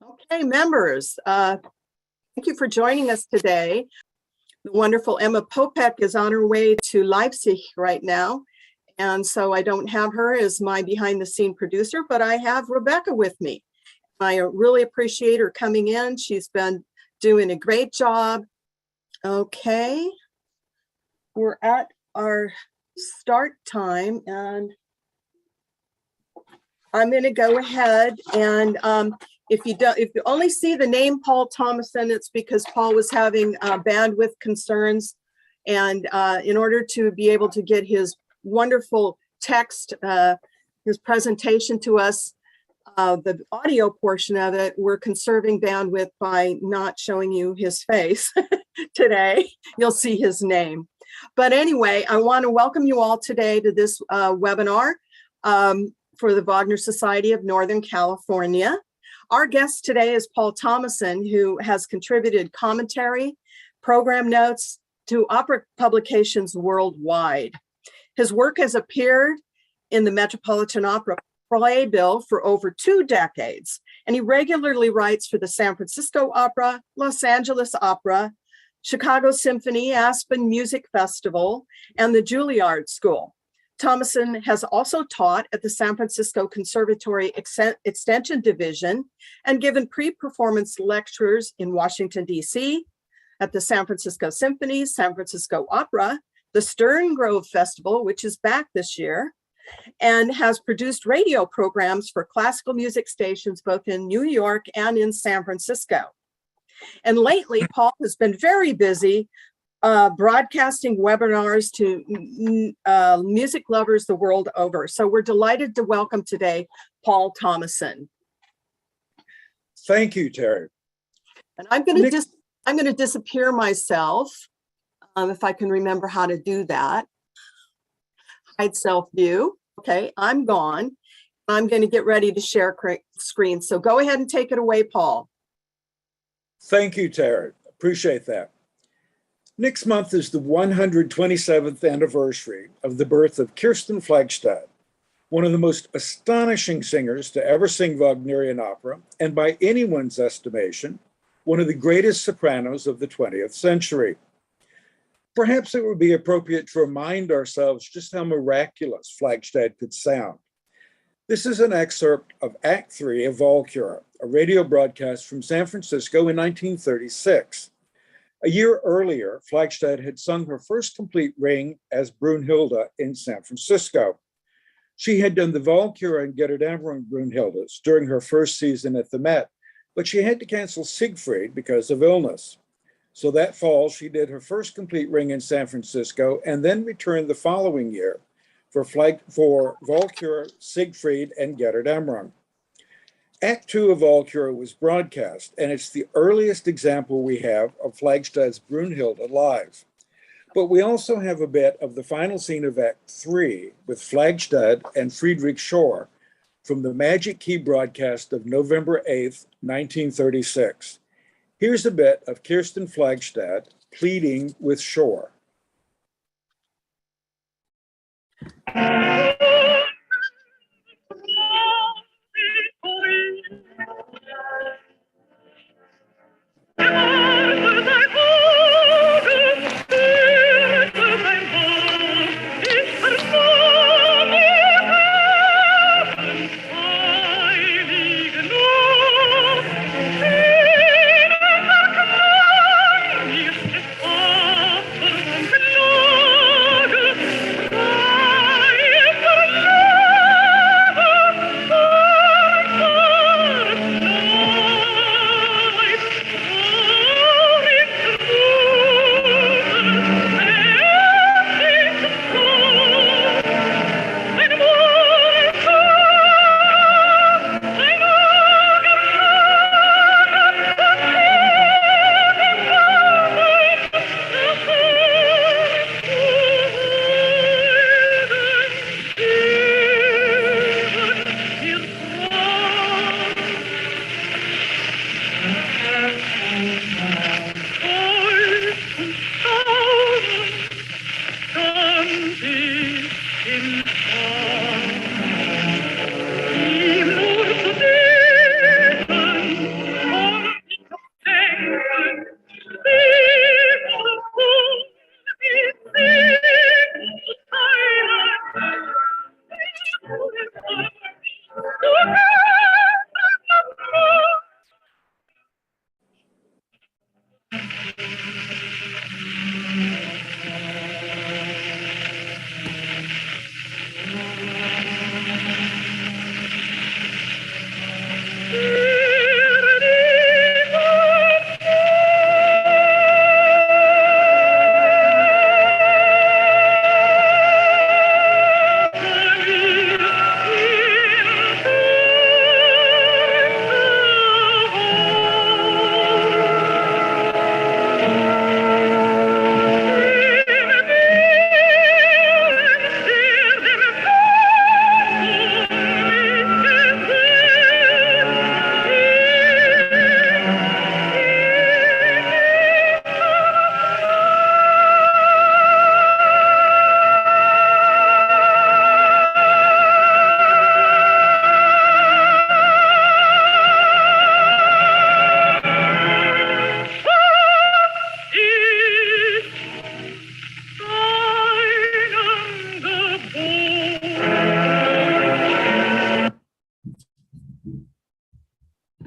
Okay, members, thank you for joining us today. The wonderful Emma Popek is on her way to Leipzig right now, and so I don't have her as my behind-the-scene producer, but I have Rebecca with me. I really appreciate her coming in. She's been doing a great job. Okay, we're at our start time, and I'm going to go ahead and if you only see the name Paul Thomason, it's because Paul was having bandwidth concerns, and in order to be able to get his wonderful text, his presentation to us, the audio portion of it, we're conserving bandwidth by not showing you his face today. You'll see his name. But anyway, I want to welcome you all today to this webinar for the Wagner Society of Northern California. Our guest today is Paul Thomason, who has contributed commentary, program notes to opera publications worldwide. His work has appeared in the Metropolitan Opera playbill for over 2 decades, and he regularly writes for the San Francisco Opera, Los Angeles Opera, Chicago Symphony, Aspen Music Festival, and the Juilliard School. Thomason has also taught at the San Francisco Conservatory Extension Division and given pre-performance lectures in Washington, D.C., at the San Francisco Symphony, San Francisco Opera, the Stern Grove Festival, which is back this year, and has produced radio programs for classical music stations both in New York and in San Francisco. And lately, Paul has been very busy broadcasting webinars to music lovers the world over. So we're delighted to welcome today Paul Thomason. Thank you, Terry. And I'm going to disappear myself if I can remember how to do that. Hide self view. Okay, I'm gone. I'm going to get ready to share screen. So go ahead and take it away, Paul. Thank you, Terry. Appreciate that. Next month is the 127th anniversary of the birth of Kirsten Flagstad, one of the most astonishing singers to ever sing Wagnerian opera, and by anyone's estimation, one of the greatest sopranos of the 20th century. Perhaps it would be appropriate to remind ourselves just how miraculous Flagstad could sound. This is an excerpt of Act 3 of Walküre, a radio broadcast from San Francisco in 1936. A year earlier, Flagstad had sung her first complete ring as Brunhilde in San Francisco. She had done the Walküre and Götterdämmerung Brunhildes during her first season at the Met, but she had to cancel Siegfried because of illness. So that fall, she did her first complete ring in San Francisco and then returned the following year for Walküre, Siegfried, and Götterdämmerung. Act 2 of Walküre was broadcast, and it's the earliest example we have of Flagstad's Brunhilde live. But we also have a bit of the final scene of Act 3 with Flagstad and Friedrich Schor from the Magic Key broadcast of November 8th, 1936. Here's a bit of Kirsten Flagstad pleading with Schor.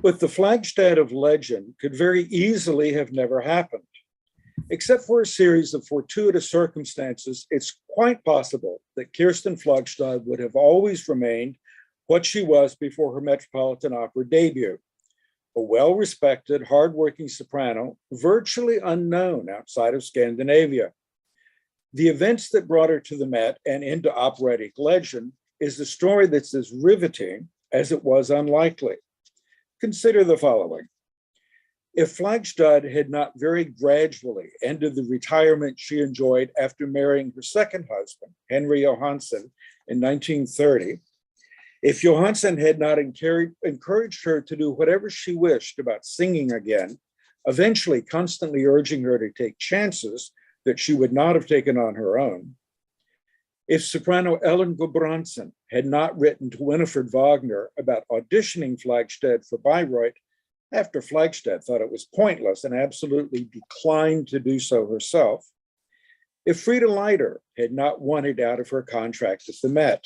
But the Flagstad of Legend could very easily have never happened. Except for a series of fortuitous circumstances, it's quite possible that Kirsten Flagstad would have always remained what she was before her Metropolitan Opera debut, a well-respected, hardworking soprano, virtually unknown outside of Scandinavia. The events that brought her to the Met and into operatic legend is a story that's as riveting as it was unlikely. Consider the following. If Flagstad had not very gradually ended the retirement she enjoyed after marrying her second husband, Henry Johansson, in 1930, if Johansson had not encouraged her to do whatever she wished about singing again, eventually constantly urging her to take chances that she would not have taken on her own, if soprano Ellen Gudbranson had not written to Richard Wagner about auditioning Flagstad for Bayreuth after Flagstad thought it was pointless and absolutely declined to do so herself, if Frida Leiter had not wanted out of her contract at the Met,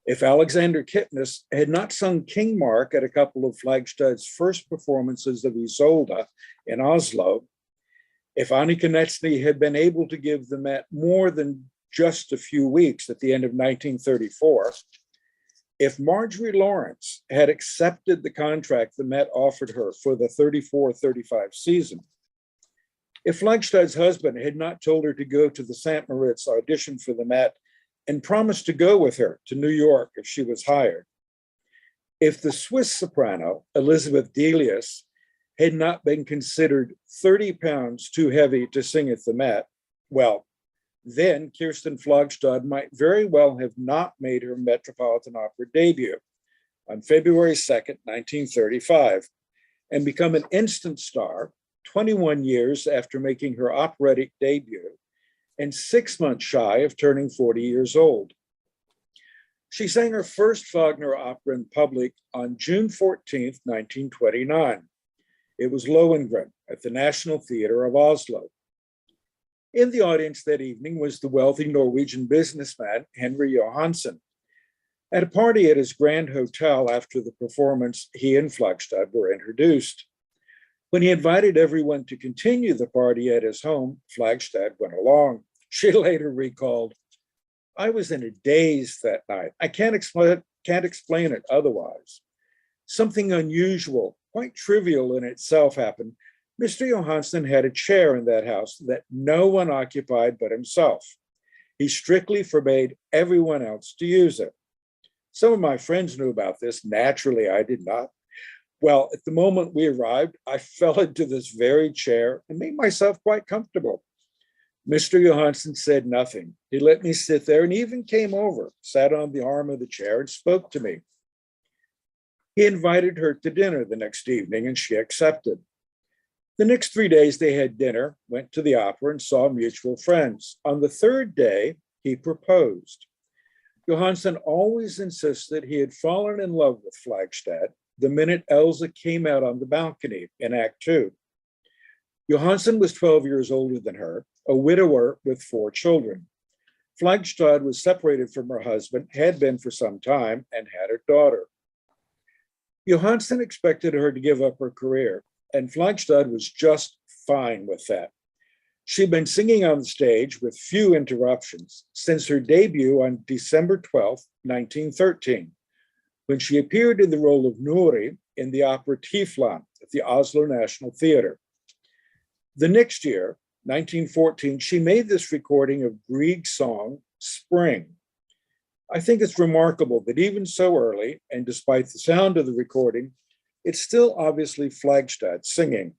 if Alexander Kittness had not sung King Mark at a couple of Flagstad's first performances of Isolde in Oslo, if Annika Netzny had been able to give the Met more than just a few weeks at the end of 1934, if Marjorie Lawrence had accepted the contract the Met offered her for the 34-35 season, if Flagstad's husband had not told her to go to the St. Moritz audition for the Met and promised to go with her to New York if she was hired, if the Swiss soprano Elizabeth Delius had not been considered 30 pounds too heavy to sing at the Met, well, then Kirsten Flagstad might very well have not made her Metropolitan Opera debut on February 2nd, 1935, and become an instant star 21 years after making her operatic debut and 6 months shy of turning 40 years old. She sang her first Wagner opera in public on June 14th, 1929. It was Lohengrin at the National Theatre of Oslo. In the audience that evening was the wealthy Norwegian businessman, Henry Johansson. At a party at his grand hotel after the performance, he and Flagstad were introduced. When he invited everyone to continue the party at his home, Flagstad went along. She later recalled, "I was in a daze that night. I can't explain it otherwise. Something unusual, quite trivial in itself happened. Mr. Johansson had a chair in that house that no one occupied but himself. He strictly forbade everyone else to use it. Some of my friends knew about this. Naturally, I did not. Well, at the moment we arrived, I fell into this very chair and made myself quite comfortable. Mr. Johansson said nothing. He let me sit there and even came over, sat on the arm of the chair and spoke to me. He invited her to dinner the next evening and she accepted. The next 3 days they had dinner, went to the opera and saw mutual friends. On the third day, he proposed. Johansson always insisted he had fallen in love with Flagstad the minute Elsa came out on the balcony in Act 2. Johansson was 12 years older than her, a widower with 4 children. Flagstad was separated from her husband, had been for some time, and had a daughter. Johansson expected her to give up her career, and Flagstad was just fine with that. She'd been singing on the stage with few interruptions since her debut on December 12, 1913, when she appeared in the role of Nuri in the opera Tiflan at the Oslo National Theatre. The next year, 1914, she made this recording of Grieg's song, Spring. I think it's remarkable that even so early, and despite the sound of the recording, it's still obviously Flagstad singing.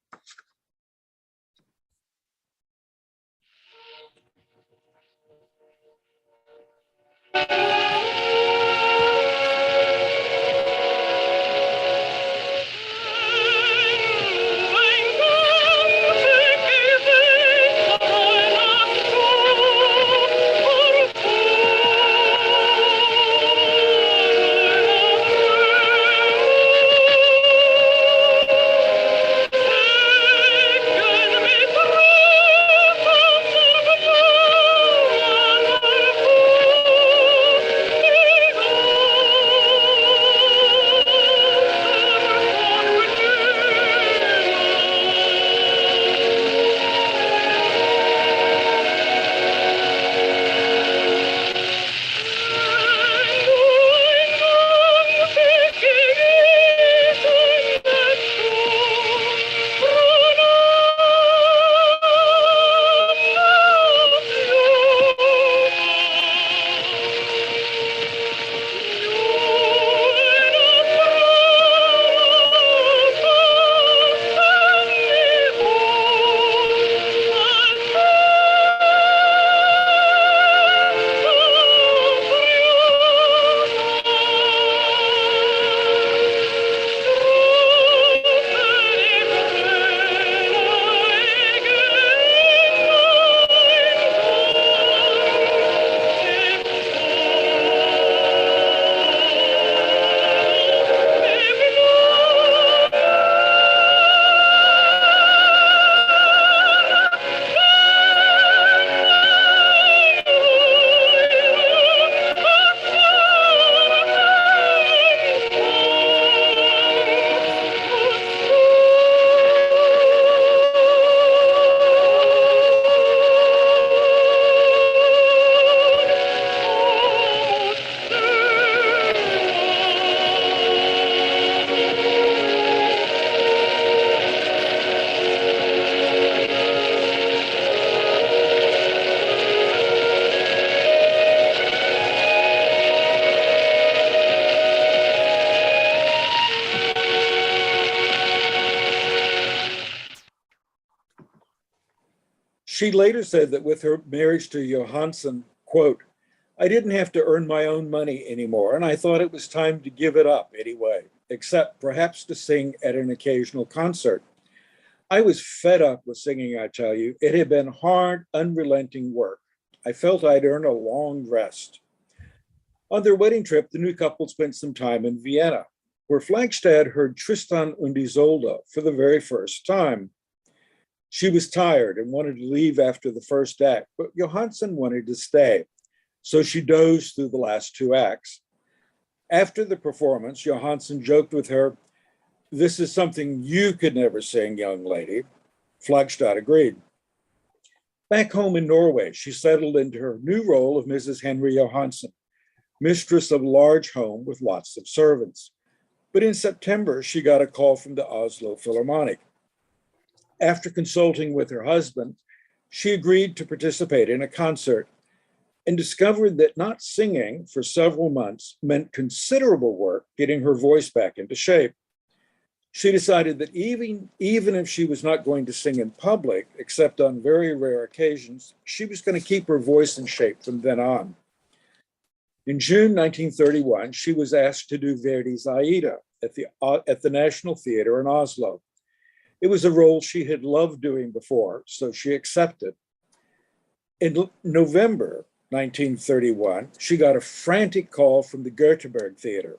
She later said that with her marriage to Johansson, quote, I didn't have to earn my own money anymore, and I thought it was time to give it up anyway, except perhaps to sing at an occasional concert. I was fed up with singing, I tell you. It had been hard, unrelenting work. I felt I'd earn a long rest. On their wedding trip, the new couple spent some time in Vienna, where Flagstad heard Tristan und Isolde for the very first time. She was tired and wanted to leave after the first act, but Johansson wanted to stay, so she dozed through the last two acts. After the performance, Johansson joked with her, this is something you could never sing, young lady. Flagstad agreed. Back home in Norway, she settled into her new role of Mrs. Henry Johansson, mistress of a large home with lots of servants. But in September, she got a call from the Oslo Philharmonic. After consulting with her husband, she agreed to participate in a concert and discovered that not singing for several months meant considerable work getting her voice back into shape. She decided that even if she was not going to sing in public, except on very rare occasions, she was going to keep her voice in shape from then on. In June 1931, she was asked to do Verdi's Aida at the National Theatre in Oslo. It was a role she had loved doing before, so she accepted. In November 1931, she got a frantic call from the Göteborg Theatre.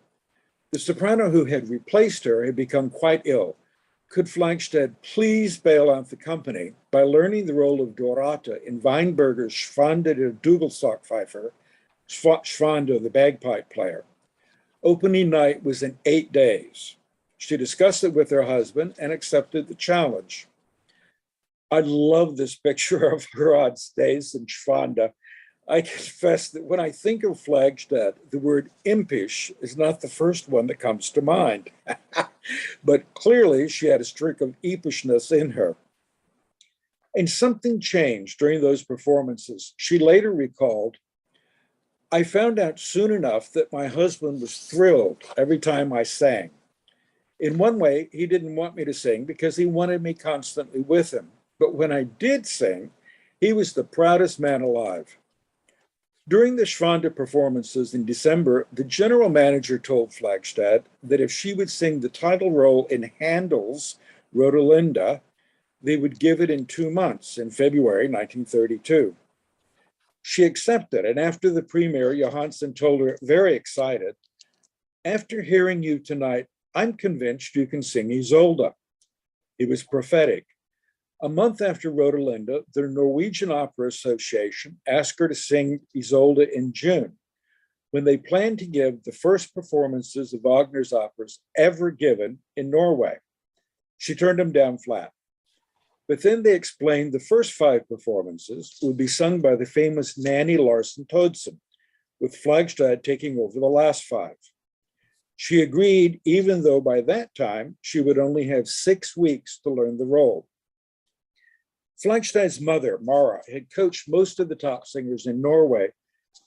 The soprano who had replaced her had become quite ill. Could Flagstad please bail out the company by learning the role of Dorata in Weinberger's Schwande der Dudelsackpfeifer, Schwande, the bagpipe player? Opening night was in 8 days. She discussed it with her husband and accepted the challenge. I love this picture of her on stage in Schwanda. I confess that when I think of Flagstad, the word impish is not the first one that comes to mind. But clearly she had a streak of impishness in her. And something changed during those performances. She later recalled, I found out soon enough that my husband was thrilled every time I sang. In one way, he didn't want me to sing because he wanted me constantly with him. But when I did sing, he was the proudest man alive. During the Schwanda performances in December, the general manager told Flagstad that if she would sing the title role in Handel's Rodelinda, they would give it in 2 months, in February 1932. She accepted, and after the premiere, Johansson told her, very excited, after hearing you tonight, I'm convinced you can sing Isolde. It was prophetic. A month after Rodelinda, the Norwegian Opera Association asked her to sing Isolde in June, when they planned to give the first performances of Wagner's operas ever given in Norway. She turned them down flat. But then they explained the first 5 performances would be sung by the famous Nanny Larsen Todsen, with Flagstad taking over the last 5. She agreed, even though by that time she would only have 6 weeks to learn the role. Flagstad's mother, Mara, had coached most of the top singers in Norway,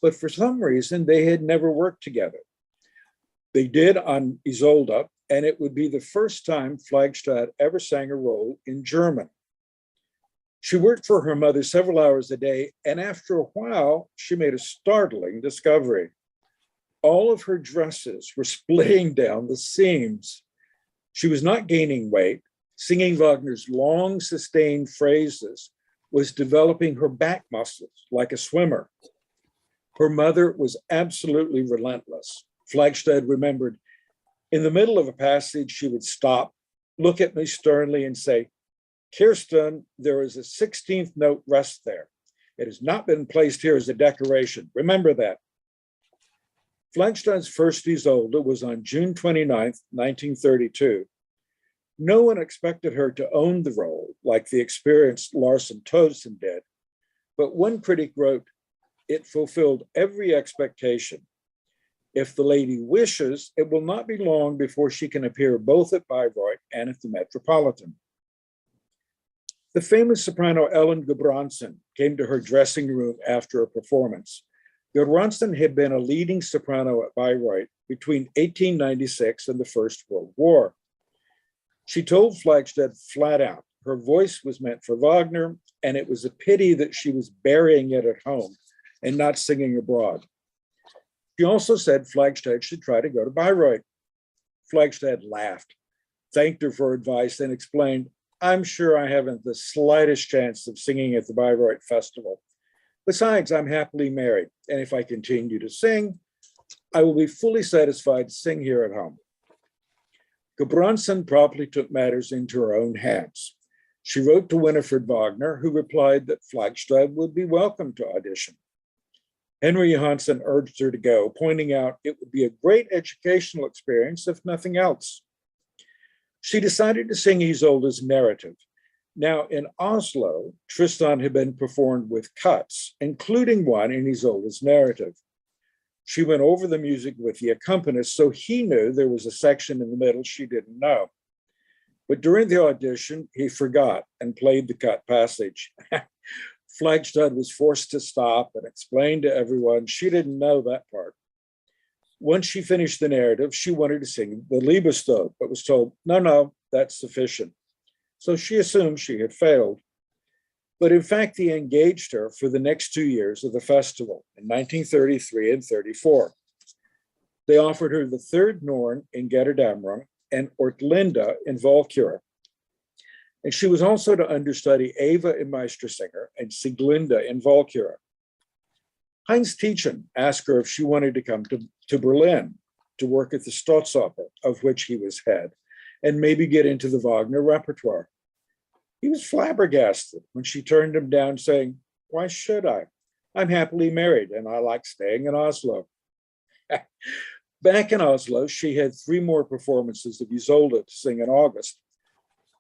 but for some reason they had never worked together. They did on Isolde, and it would be the first time Flagstad ever sang a role in German. She worked for her mother several hours a day, and after a while, she made a startling discovery. All of her dresses were splitting down the seams. She was not gaining weight. Singing Wagner's long, sustained phrases was developing her back muscles like a swimmer. Her mother was absolutely relentless. Flagstad remembered, in the middle of a passage, she would stop, look at me sternly and say, Kirsten, there is a 16th note rest there. It has not been placed here as a decoration. Remember that. Flagstad's first Isolde was on June 29th, 1932. No one expected her to own the role like the experienced Larsen Todsen did, but one critic wrote, it fulfilled every expectation. If the lady wishes, it will not be long before she can appear both at Bayreuth and at the Metropolitan. The famous soprano Ellen Gudbrandsen came to her dressing room after a performance. Gudbrandsen had been a leading soprano at Bayreuth between 1896 and the First World War. She told Flagstad flat out, her voice was meant for Wagner, and it was a pity that she was burying it at home and not singing abroad. She also said Flagstad should try to go to Bayreuth. Flagstad laughed, thanked her for advice, and explained, I'm sure I haven't the slightest chance of singing at the Bayreuth Festival. Besides, I'm happily married, and if I continue to sing, I will be fully satisfied to sing here at home. Gudbrandsen promptly took matters into her own hands. She wrote to Winifred Wagner, who replied that Flagstad would be welcome to audition. Henry Johansson urged her to go, pointing out it would be a great educational experience, if nothing else. She decided to sing Isolde's narrative. Now, in Oslo, Tristan had been performed with cuts, including one in Isolde's narrative. She went over the music with the accompanist, so he knew there was a section in the middle she didn't know. But during the audition, he forgot and played the cut passage. Flagstad was forced to stop and explain to everyone she didn't know that part. Once she finished the narrative, she wanted to sing the Liebestod, but was told, no, that's sufficient. So she assumed she had failed. But in fact, they engaged her for the next 2 years of the festival in 1933 and 34. They offered her the third Norn in Götterdämmerung and Ortlinda in Valkyrie. And she was also to understudy Eva in Meistersinger and Sieglinde in Valkyrie. Heinz Tietjen asked her if she wanted to come to Berlin to work at the Staatsoper, of which he was head, and maybe get into the Wagner repertoire. He was flabbergasted when she turned him down, saying, why should I? I'm happily married and I like staying in Oslo. Back in Oslo, she had 3 more performances of Isolde to sing in August.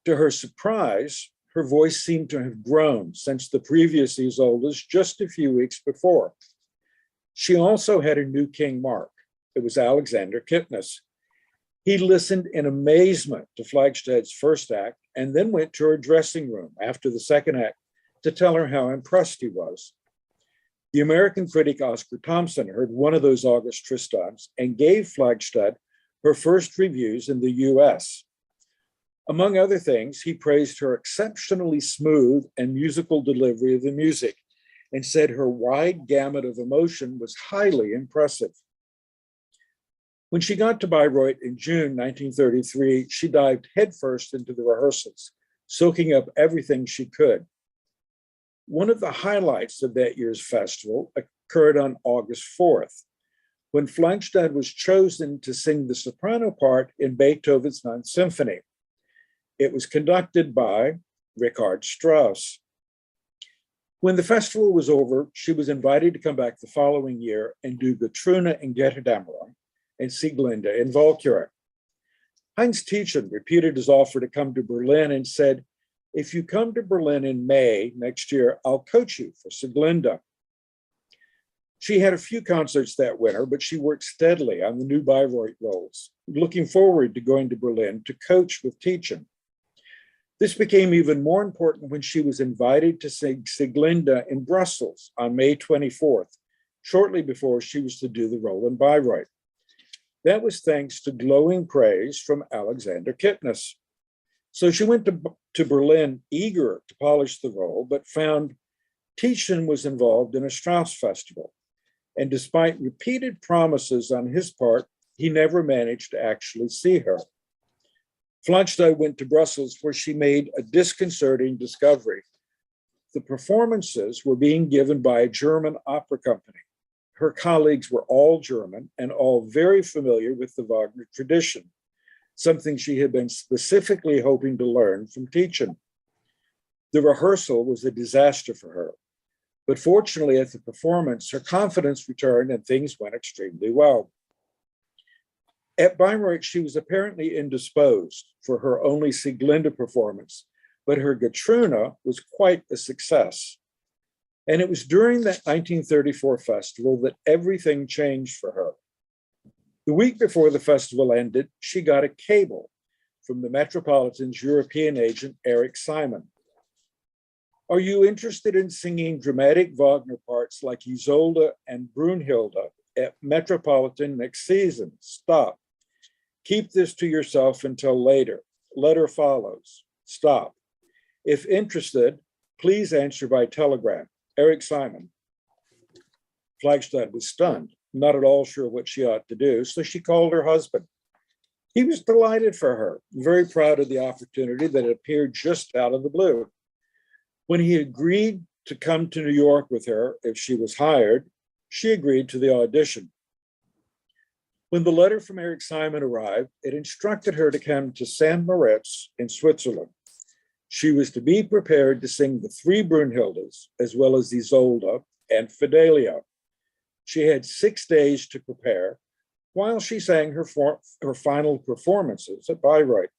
To her surprise, Her voice seemed to have grown since the previous Isoldes just a few weeks before. She also had a new king mark. It was Alexander Kipnis. He listened in amazement to Flagstad's first act and then went to her dressing room after the second act to tell her how impressed he was. The American critic Oscar Thomason heard one of those August Tristans and gave Flagstad her first reviews in the US. Among other things, he praised her exceptionally smooth and musical delivery of the music and said her wide gamut of emotion was highly impressive. When she got to Bayreuth in June 1933, she dived headfirst into the rehearsals, soaking up everything she could. One of the highlights of that year's festival occurred on August 4th, when Flagstad was chosen to sing the soprano part in Beethoven's Ninth Symphony. It was conducted by Richard Strauss. When the festival was over, she was invited to come back the following year and do Gutrune in Götterdämmerung and Sieglinde in Walküre. Heinz Tiechen repeated his offer to come to Berlin and said, "If you come to Berlin in May next year, I'll coach you for Sieglinde." She had a few concerts that winter, but she worked steadily on the new Bayreuth roles, looking forward to going to Berlin to coach with Tiechen. This became even more important when she was invited to sing Sieglinde in Brussels on May 24th, shortly before she was to do the role in Bayreuth. That was thanks to glowing praise from Alexander Kipnis. So she went to Berlin eager to polish the role, but found Tiechen was involved in a Strauss festival. And despite repeated promises on his part, he never managed to actually see her. Flagstad went to Brussels, where she made a disconcerting discovery. The performances were being given by a German opera company. Her colleagues were all German and all very familiar with the Wagner tradition, something she had been specifically hoping to learn from Tiechen. The rehearsal was a disaster for her, but fortunately at the performance, her confidence returned and things went extremely well. At Bayreuth, she was apparently indisposed for her only Sieglinde performance, but her Gutrune was quite a success. And it was during that 1934 festival that everything changed for her. The week before the festival ended, she got a cable from the Metropolitan's European agent, Eric Simon. "Are you interested in singing dramatic Wagner parts like Isolde and Brunhilde at Metropolitan next season? Stop. Keep this to yourself until later. Letter follows. Stop. If interested, please answer by telegram. Eric Simon." Flagstad was stunned, not at all sure what she ought to do, so she called her husband. He was delighted for her, very proud of the opportunity that appeared just out of the blue. When he agreed to come to New York with her if she was hired, she agreed to the audition. When the letter from Eric Simon arrived, it instructed her to come to St. Moritz in Switzerland. She was to be prepared to sing the three Brunhildes, as well as Isolde and Fidelia. She had 6 days to prepare while she sang her final performances at Bayreuth.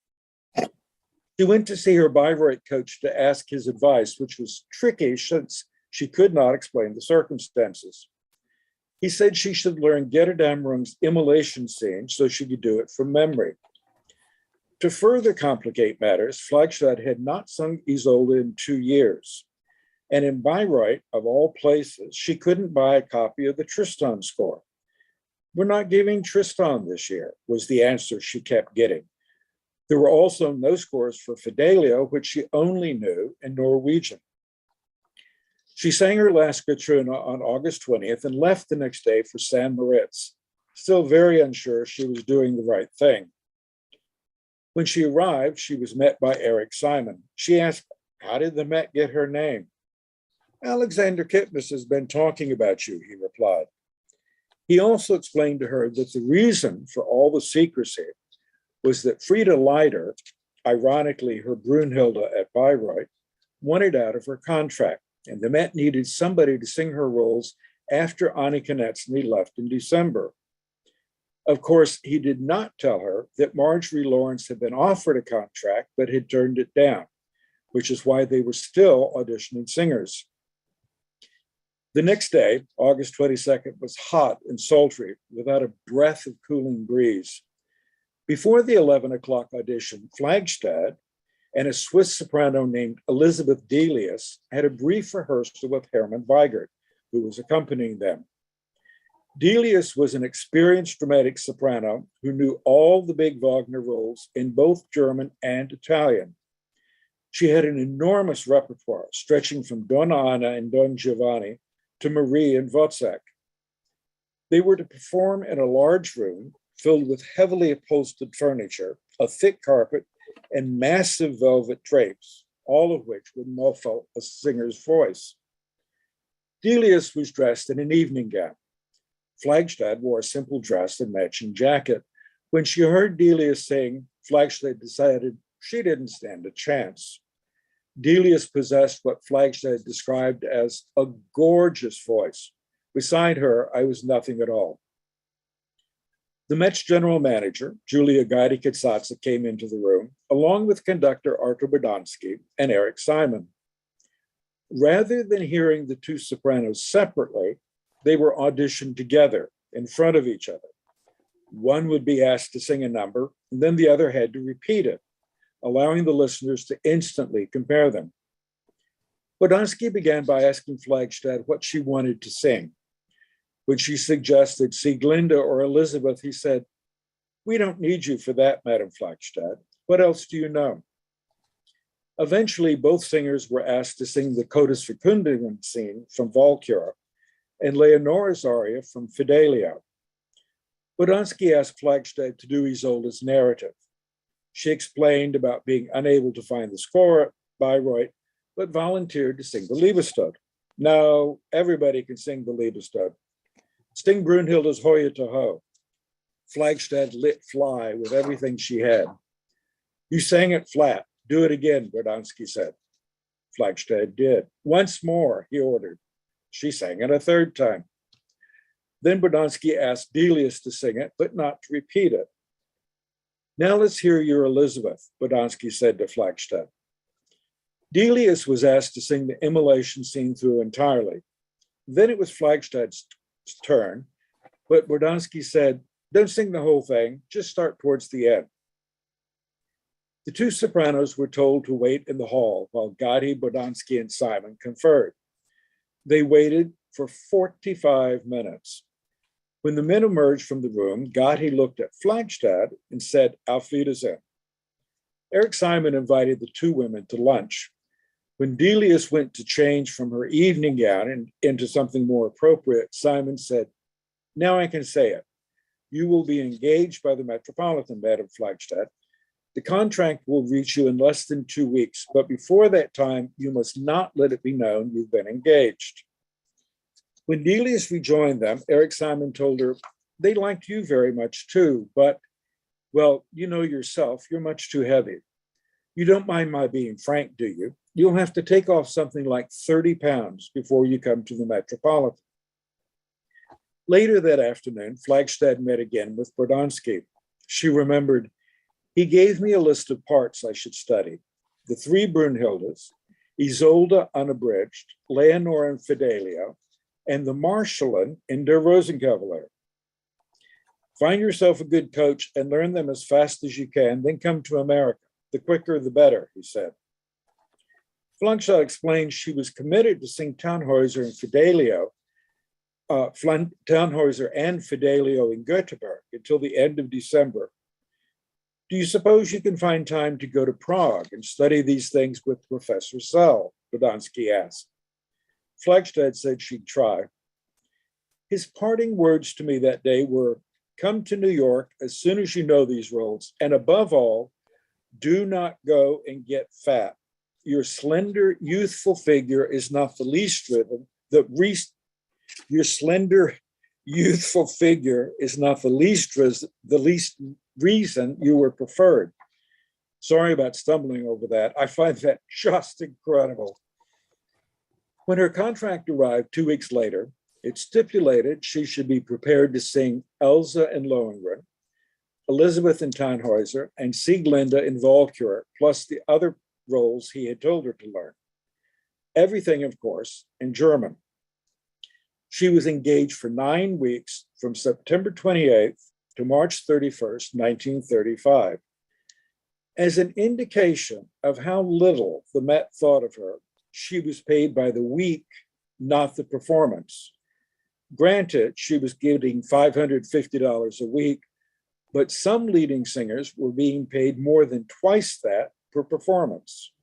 She went to see her Bayreuth coach to ask his advice, which was tricky since she could not explain the circumstances. He said she should learn Götterdämmerung's immolation scene so she could do it from memory. To further complicate matters, Flagstad had not sung Isolde in 2 years. And in Bayreuth, of all places, she couldn't buy a copy of the Tristan score. "We're not giving Tristan this year," was the answer she kept getting. There were also no scores for Fidelia, which she only knew in Norwegian. She sang her last Gutrune on August 20th and left the next day for St. Moritz, still very unsure she was doing the right thing. When she arrived, she was met by Eric Simon. She asked, "How did the Met get her name?" "Alexander Kipnis has been talking about you," he replied. He also explained to her that the reason for all the secrecy was that Frida Leider, ironically her Brunhilde at Bayreuth, wanted out of her contract, and the Met needed somebody to sing her roles after Annika Netzny left in December. Of course, he did not tell her that Marjorie Lawrence had been offered a contract but had turned it down, which is why they were still auditioning singers. The next day, August 22nd, was hot and sultry without a breath of cooling breeze. Before the 11 o'clock audition, Flagstad and a Swiss soprano named Elizabeth Delius had a brief rehearsal with Hermann Weigert, who was accompanying them. Delius was an experienced dramatic soprano who knew all the big Wagner roles in both German and Italian. She had an enormous repertoire stretching from Donna Anna and Don Giovanni to Marie and Wozzeck. They were to perform in a large room filled with heavily upholstered furniture, a thick carpet, and massive velvet drapes, all of which would muffle a singer's voice. Delius was dressed in an evening gown. Flagstad wore a simple dress and matching jacket. When she heard Delius sing, Flagstad decided she didn't stand a chance. Delius possessed what Flagstad described as a gorgeous voice. Beside her, I was nothing at all. The Met's general manager, Julia Guidi-Katsatsa, came into the room, along with conductor Artur Bodansky and Eric Simon. Rather than hearing the two sopranos separately, they were auditioned together in front of each other. One would be asked to sing a number, and then the other had to repeat it, allowing the listeners to instantly compare them. Bodansky began by asking Flagstad what she wanted to sing. When she suggested Sieglinde or Elizabeth, he said, "We don't need you for that, Madam Flagstad. What else do you know?" Eventually, both singers were asked to sing the Codas Fecundum scene from Walküre and Leonora's aria from Fidelio. Bodansky asked Flagstad to do Isolde's narrative. She explained about being unable to find the score at Bayreuth, but volunteered to sing the Liebestod. No, everybody can sing the Liebestod. Sting Brunhilde's Hoya to Ho. Flagstad lit fly with everything she had. You sang it flat. Do it again, Bodansky said. Flagstad did. Once more, he ordered. She sang it a third time. Then Bodansky asked Delius to sing it, but not to repeat it. Now let's hear your Elizabeth, Bodansky said to Flagstad. Delius was asked to sing the immolation scene through entirely. Then it was Flagstad's turn, but Bodansky said, don't sing the whole thing, just start towards the end. The two sopranos were told to wait in the hall while Guidi, Bodansky, and Simon conferred. They waited for 45 minutes. When the men emerged from the room, Guidi looked at Flagstad and said, Auf Wiedersehen. Eric Simon invited the two women to lunch. When Delius went to change from her evening gown and into something more appropriate, Simon said, now I can say it. You will be engaged by the Metropolitan, Madam Flagstad. The contract will reach you in less than 2 weeks, but before that time, you must not let it be known you've been engaged. When Delius rejoined them, Eric Simon told her, they liked you very much too, but, well, you know yourself, you're much too heavy. You don't mind my being frank, do you? You'll have to take off something like 30 pounds before you come to the Metropolitan. Later that afternoon, Flagstad met again with Bodansky. She remembered, he gave me a list of parts I should study. The three Brunhildes, Isolde unabridged, Leonore and Fidelio, and the Marschallin in Der Rosenkavalier. Find yourself a good coach and learn them as fast as you can, then come to America. The quicker, the better, he said. Flagstad explained she was committed to sing Tannhäuser and Fidelio, Tannhäuser and Fidelio in Göteborg until the end of December. Do you suppose you can find time to go to Prague and study these things with Professor Zell? Bodansky asked. Flagstad said she'd try. His parting words to me that day were, come to New York as soon as you know these roles, and above all, do not go and get fat. Your slender, youthful figure is not the least driven. Your slender, youthful figure is not the least reason you were preferred. Sorry about stumbling over that. I find that just incredible. When her contract arrived 2 weeks later, it stipulated she should be prepared to sing Elsa in Lohengrin, Elizabeth in Tannhäuser, and Sieglinde in Walküre, plus the other roles he had told her to learn. Everything, of course, in German. She was engaged for 9 weeks from September 28th to March 31st, 1935. As an indication of how little the Met thought of her, she was paid by the week, not the performance. Granted, she was getting $550 a week, but some leading singers were being paid more than twice that per performance.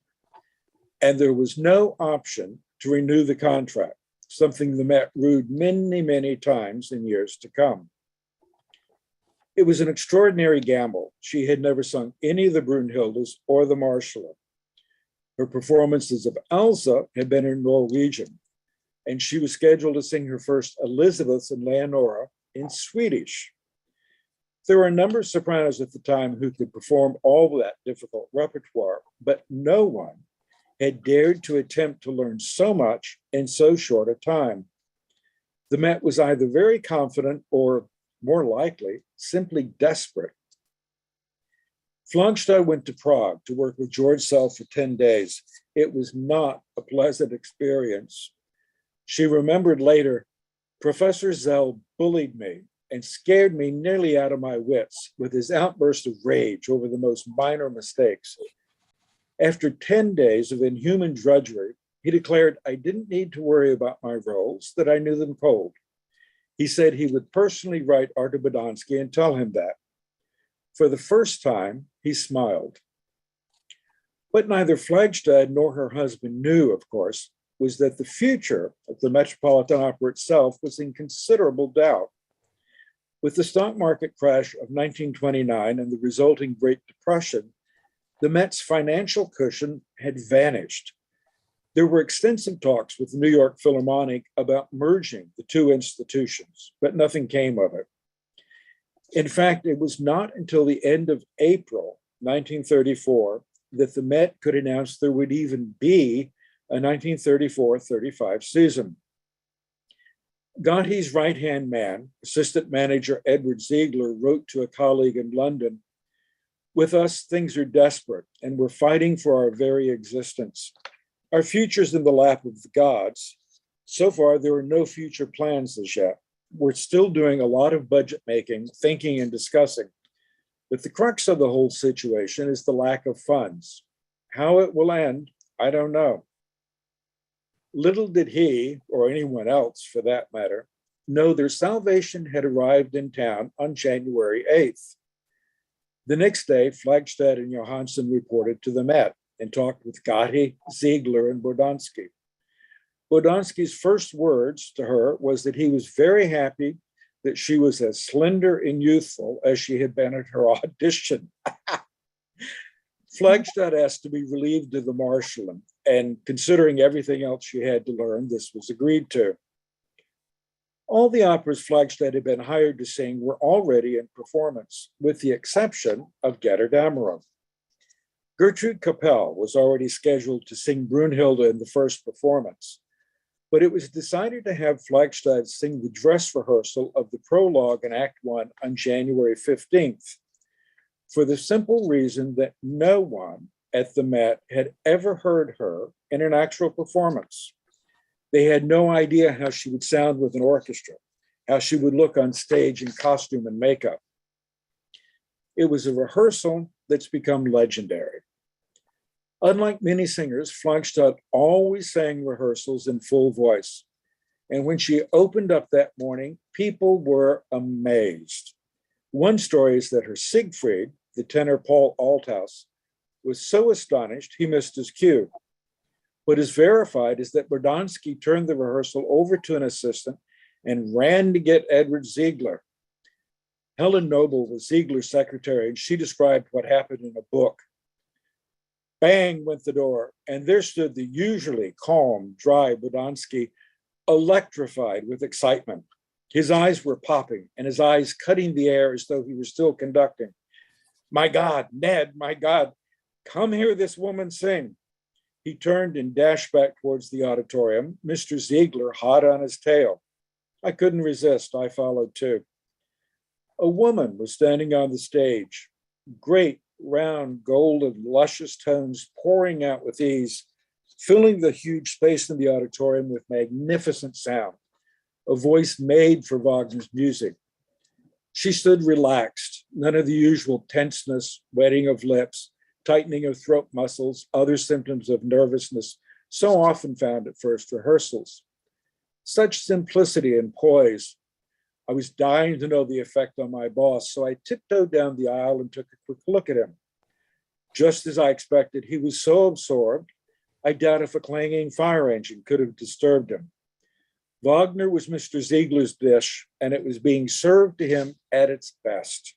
And there was no option to renew the contract, something the Met rued many, many times in years to come. It was an extraordinary gamble. She had never sung any of the Brunhildes or the Marschallin. Her performances of Elsa had been in Norwegian, and she was scheduled to sing her first Elizabeths and Leonora in Swedish. There were a number of sopranos at the time who could perform all that difficult repertoire, but no one had dared to attempt to learn so much in so short a time. The Met was either very confident or, more likely, simply desperate. Flagstad went to Prague to work with George Sell for 10 days. It was not a pleasant experience. She remembered later, Professor Zell bullied me and scared me nearly out of my wits with his outburst of rage over the most minor mistakes. After 10 days of inhuman drudgery, he declared I didn't need to worry about my roles, that I knew them cold. He said he would personally write Artur Bodansky and tell him that. For the first time, he smiled. What neither Flagstad nor her husband knew, of course, was that the future of the Metropolitan Opera itself was in considerable doubt. With the stock market crash of 1929 and the resulting Great Depression, the Met's financial cushion had vanished. There were extensive talks with the New York Philharmonic about merging the two institutions, but nothing came of it. In fact, it was not until the end of April 1934 that the Met could announce there would even be a 1934-35 season. Gotti's right-hand man, assistant manager Edward Ziegler, wrote to a colleague in London, "With us, things are desperate, and we're fighting for our very existence. Our future's in the lap of the gods. So far, there are no future plans as yet. We're still doing a lot of budget making, thinking, and discussing. But the crux of the whole situation is the lack of funds. How it will end, I don't know." Little did he, or anyone else for that matter, know their salvation had arrived in town on January 8th. The next day, Flagstad and Johansson reported to the Met and talked with Gotti, Ziegler, and Bodansky. Bodansky's first words to her was that he was very happy that she was as slender and youthful as she had been at her audition. Flagstad asked to be relieved of the Marschallin, and considering everything else she had to learn, this was agreed to. All the operas Flagstad had been hired to sing were already in performance, with the exception of Götterdämmerung. Gertrude Kapell was already scheduled to sing Brunhilde in the first performance, but it was decided to have Flagstad sing the dress rehearsal of the prologue in Act 1 on January 15th, for the simple reason that no one at the Met had ever heard her in an actual performance. They had no idea how she would sound with an orchestra, how she would look on stage in costume and makeup. It was a rehearsal that's become legendary. Unlike many singers, Flagstad always sang rehearsals in full voice. And when she opened up that morning, people were amazed. One story is that her Siegfried, the tenor Paul Althaus, was so astonished he missed his cue. What is verified is that Bodansky turned the rehearsal over to an assistant and ran to get Edward Ziegler. Helen Noble was Ziegler's secretary, and she described what happened in a book. Bang went the door, and there stood the usually calm, dry Bodansky, electrified with excitement. His eyes were popping, and his eyes cutting the air as though he were still conducting. "My God, Ned, my God, come hear this woman sing." He turned and dashed back towards the auditorium, Mr. Ziegler hot on his tail. I couldn't resist. I followed too. A woman was standing on the stage, great round, golden, luscious tones pouring out with ease, filling the huge space in the auditorium with magnificent sound, a voice made for Wagner's music. She stood relaxed, none of the usual tenseness, wetting of lips, tightening of throat muscles, other symptoms of nervousness so often found at first rehearsals. Such simplicity and poise. I was dying to know the effect on my boss, so I tiptoed down the aisle and took a quick look at him. Just as I expected, he was so absorbed, I doubt if a clanging fire engine could have disturbed him. Wagner was Mr. Ziegler's dish, and it was being served to him at its best.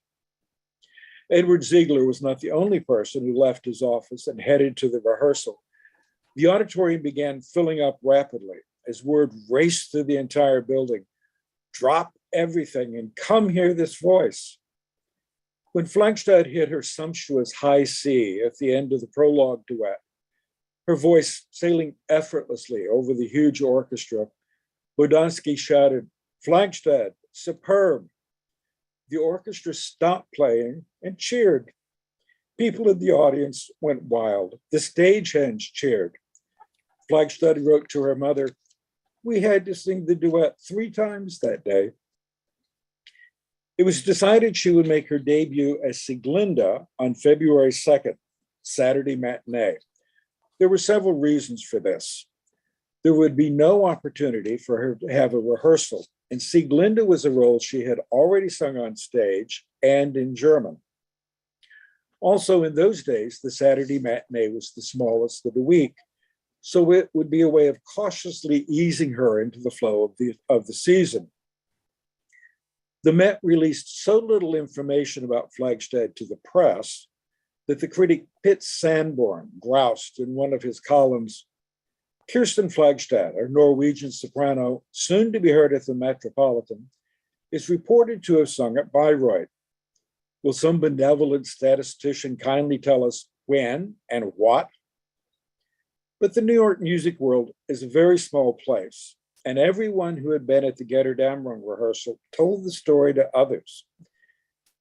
Edward Ziegler was not the only person who left his office and headed to the rehearsal. The auditorium began filling up rapidly as word raced through the entire building. Drop everything and come hear this voice. When Flagstad hit her sumptuous high C at the end of the prologue duet, her voice sailing effortlessly over the huge orchestra, Bodansky shouted, "Flagstad, superb." The orchestra stopped playing and cheered. People in the audience went wild. The stagehands cheered. Flagstad wrote to her mother, "We had to sing the duet 3 times that day." It was decided she would make her debut as Sieglinde on February 2nd, Saturday matinee. There were several reasons for this. There would be no opportunity for her to have a rehearsal, and Sieglinde was a role she had already sung on stage and in German. Also, in those days, the Saturday matinee was the smallest of the week, so it would be a way of cautiously easing her into the flow of the season. The Met released so little information about Flagstad to the press that the critic Pitt Sanborn groused in one of his columns, "Kirsten Flagstad, a Norwegian soprano, soon to be heard at the Metropolitan, is reported to have sung at Bayreuth. Will some benevolent statistician kindly tell us when and what?" But the New York music world is a very small place, and everyone who had been at the Götterdämmerung rehearsal told the story to others.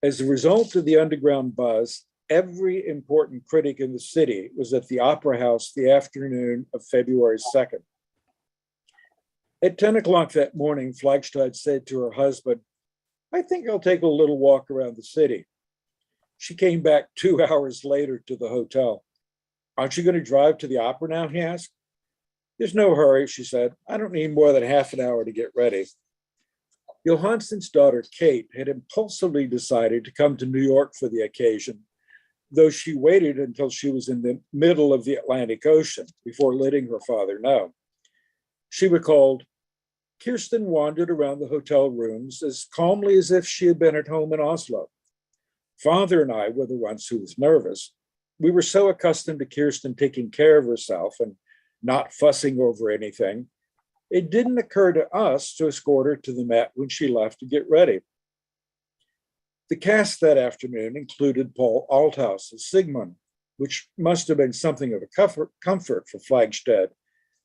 As a result of the underground buzz, every important critic in the city was at the Opera House the afternoon of February 2nd. At 10 o'clock that morning, Flagstad said to her husband, "I think I'll take a little walk around the city." She came back 2 hours later to the hotel. "Aren't you going to drive to the opera now?" he asked. "There's no hurry," she said. "I don't need more than half an hour to get ready." Johansson's daughter, Kate, had impulsively decided to come to New York for the occasion, though she waited until she was in the middle of the Atlantic Ocean before letting her father know. She recalled, "Kirsten wandered around the hotel rooms as calmly as if she had been at home in Oslo. Father and I were the ones who was nervous. We were so accustomed to Kirsten taking care of herself and not fussing over anything, it didn't occur to us to escort her to the Met when she left to get ready." The cast that afternoon included Paul Althaus as Sigmund, which must have been something of a comfort for Flagstad,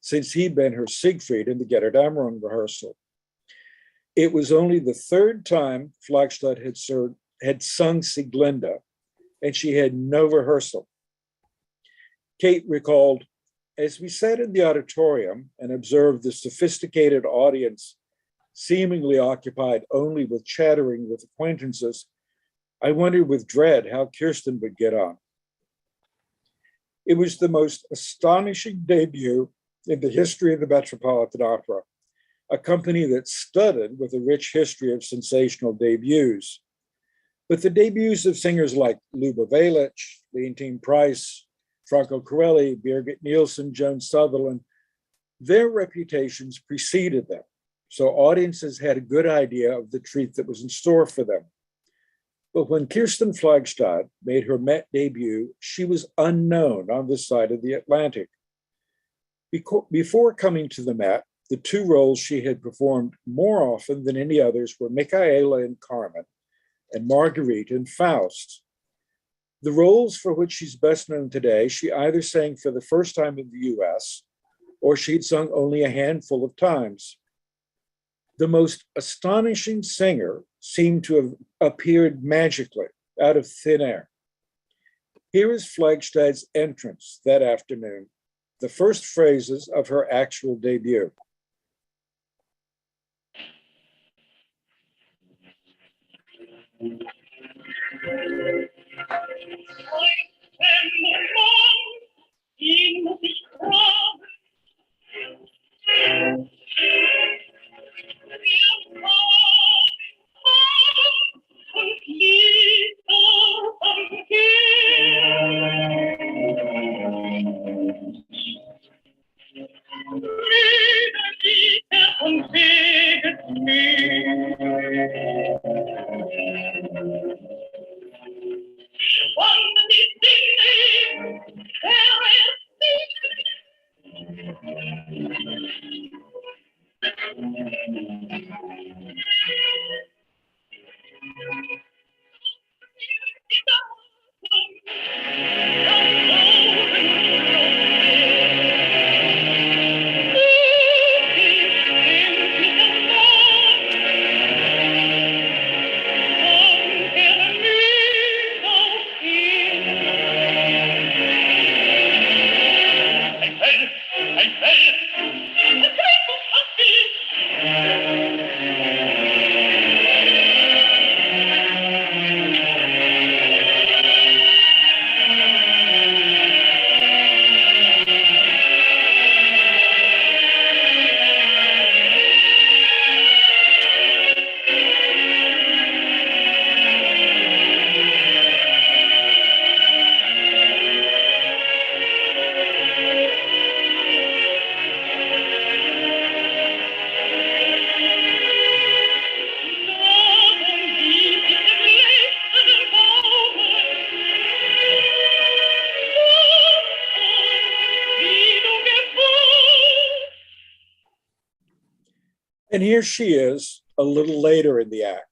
since he'd been her Siegfried in the Götterdämmerung rehearsal. It was only the 3rd time Flagstad had sung Sieglinde, and she had no rehearsal. Kate recalled, "As we sat in the auditorium and observed the sophisticated audience seemingly occupied only with chattering with acquaintances, I wondered with dread how Kirsten would get on." It was the most astonishing debut in the history of the Metropolitan Opera, a company that studded with a rich history of sensational debuts. But the debuts of singers like Luba Valic, Leontine Price, Franco Corelli, Birgit Nielsen, Joan Sutherland, their reputations preceded them, so audiences had a good idea of the treat that was in store for them. But when Kirsten Flagstad made her Met debut, she was unknown on this side of the Atlantic. Before coming to the Met, the 2 roles she had performed more often than any others were Michaela in Carmen and Marguerite in Faust. The roles for which she's best known today, she either sang for the first time in the US or she'd sung only a handful of times. The most astonishing singer seemed to have appeared magically out of thin air. Here is Flagstad's entrance that afternoon, the first phrases of her actual debut. And here she is a little later in the act.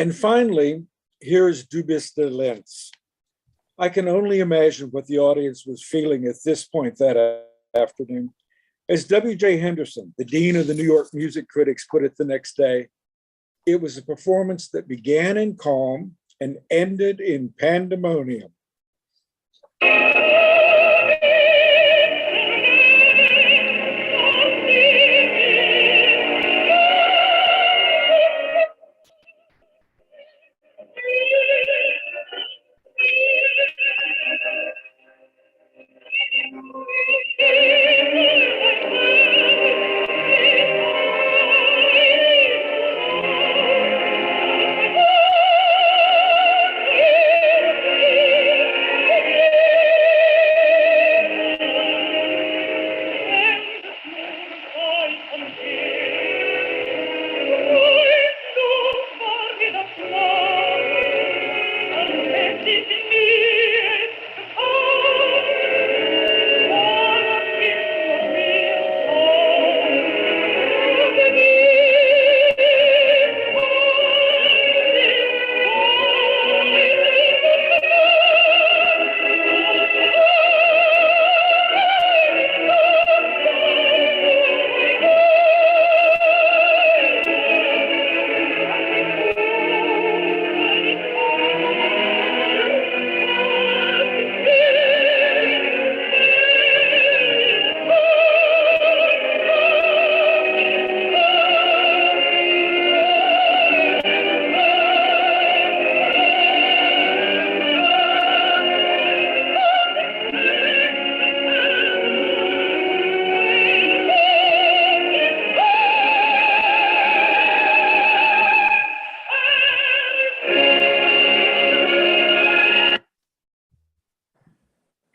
And finally, here's Du bist der Lenz. I can only imagine what the audience was feeling at this point that afternoon. As W.J. Henderson, the dean of the New York Music Critics, put it the next day, it was a performance that began in calm and ended in pandemonium.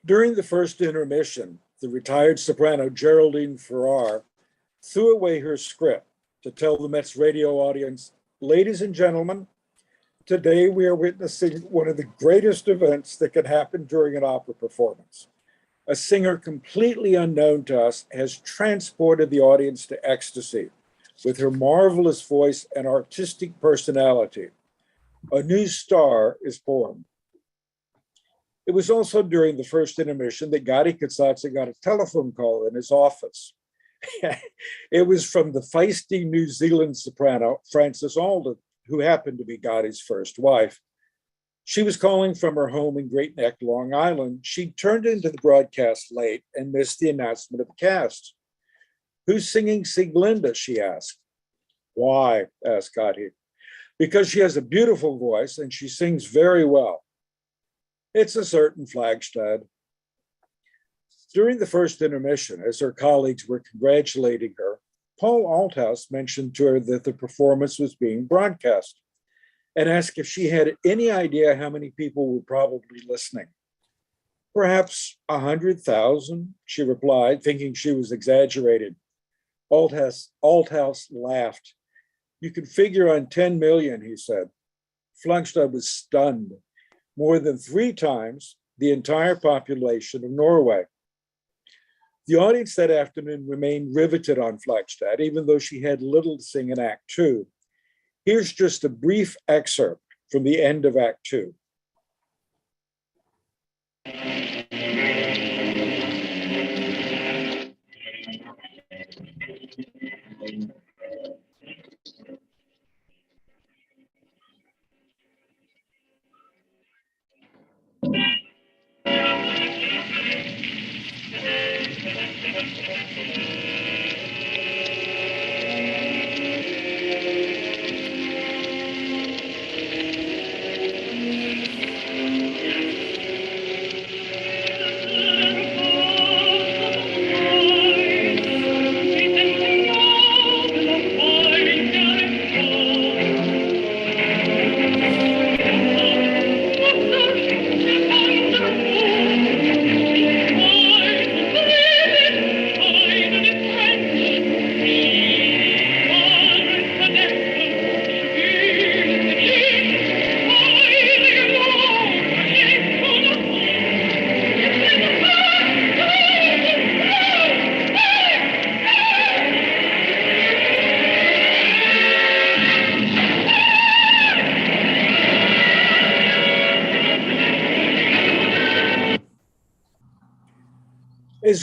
During the first intermission, the retired soprano Geraldine Farrar threw away her script to tell the Met's radio audience, "Ladies and gentlemen, today we are witnessing one of the greatest events that can happen during an opera performance. A singer completely unknown to us has transported the audience to ecstasy with her marvelous voice and artistic personality. A new star is born." It was also during the first intermission that Gadi Katsatsa got a telephone call in his office. It was from the feisty New Zealand soprano, Frances Alden, who happened to be Gadi's first wife. She was calling from her home in Great Neck, Long Island. She turned into the broadcast late and missed the announcement of the cast. "Who's singing Sieglinde?" she asked. "Why?" asked Gadi. "Because she has a beautiful voice and she sings very well. It's a certain Flagstad." During the first intermission, as her colleagues were congratulating her, Paul Althaus mentioned to her that the performance was being broadcast and asked if she had any idea how many people were probably listening. "Perhaps 100,000, she replied, thinking she was exaggerating. Althaus laughed. "You can figure on 10 million, he said. Flagstad was stunned. More than 3 times the entire population of Norway. The audience that afternoon remained riveted on Flagstad, even though she had little to sing in Act 2. Here's just a brief excerpt from the end of Act 2.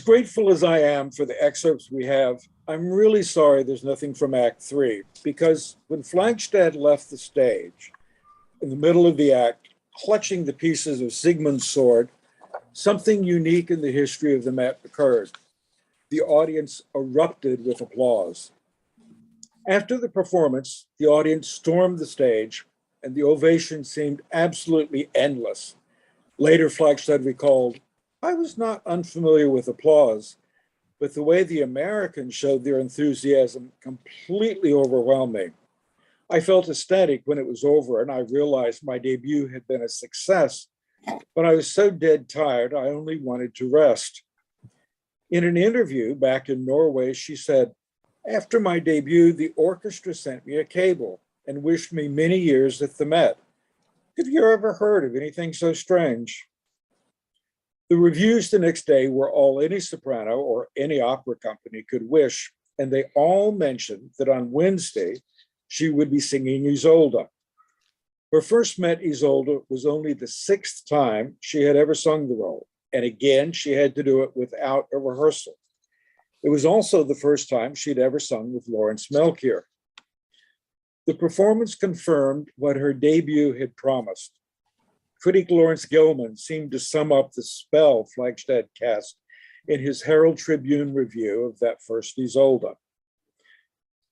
grateful as I am for the excerpts we have, I'm really sorry there's nothing from Act 3, because when Flagstad left the stage, in the middle of the act, clutching the pieces of Sigmund's sword, something unique in the history of the Met occurred. The audience erupted with applause. After the performance, the audience stormed the stage, and the ovation seemed absolutely endless. Later, Flagstad recalled, "I was not unfamiliar with applause, but the way the Americans showed their enthusiasm completely overwhelmed me. I felt ecstatic when it was over and I realized my debut had been a success, but I was so dead tired I only wanted to rest." In an interview back in Norway, she said, "After my debut, the orchestra sent me a cable and wished me many years at the Met. Have you ever heard of anything so strange?" The reviews the next day were all any soprano or any opera company could wish, and they all mentioned that on Wednesday, she would be singing Isolde. Her first Met Isolde was only the 6th time she had ever sung the role, and again, she had to do it without a rehearsal. It was also the first time she'd ever sung with Lawrence Melchior. The performance confirmed what her debut had promised. Critic Lawrence Gilman seemed to sum up the spell Flagstad cast in his Herald Tribune review of that first Isolde.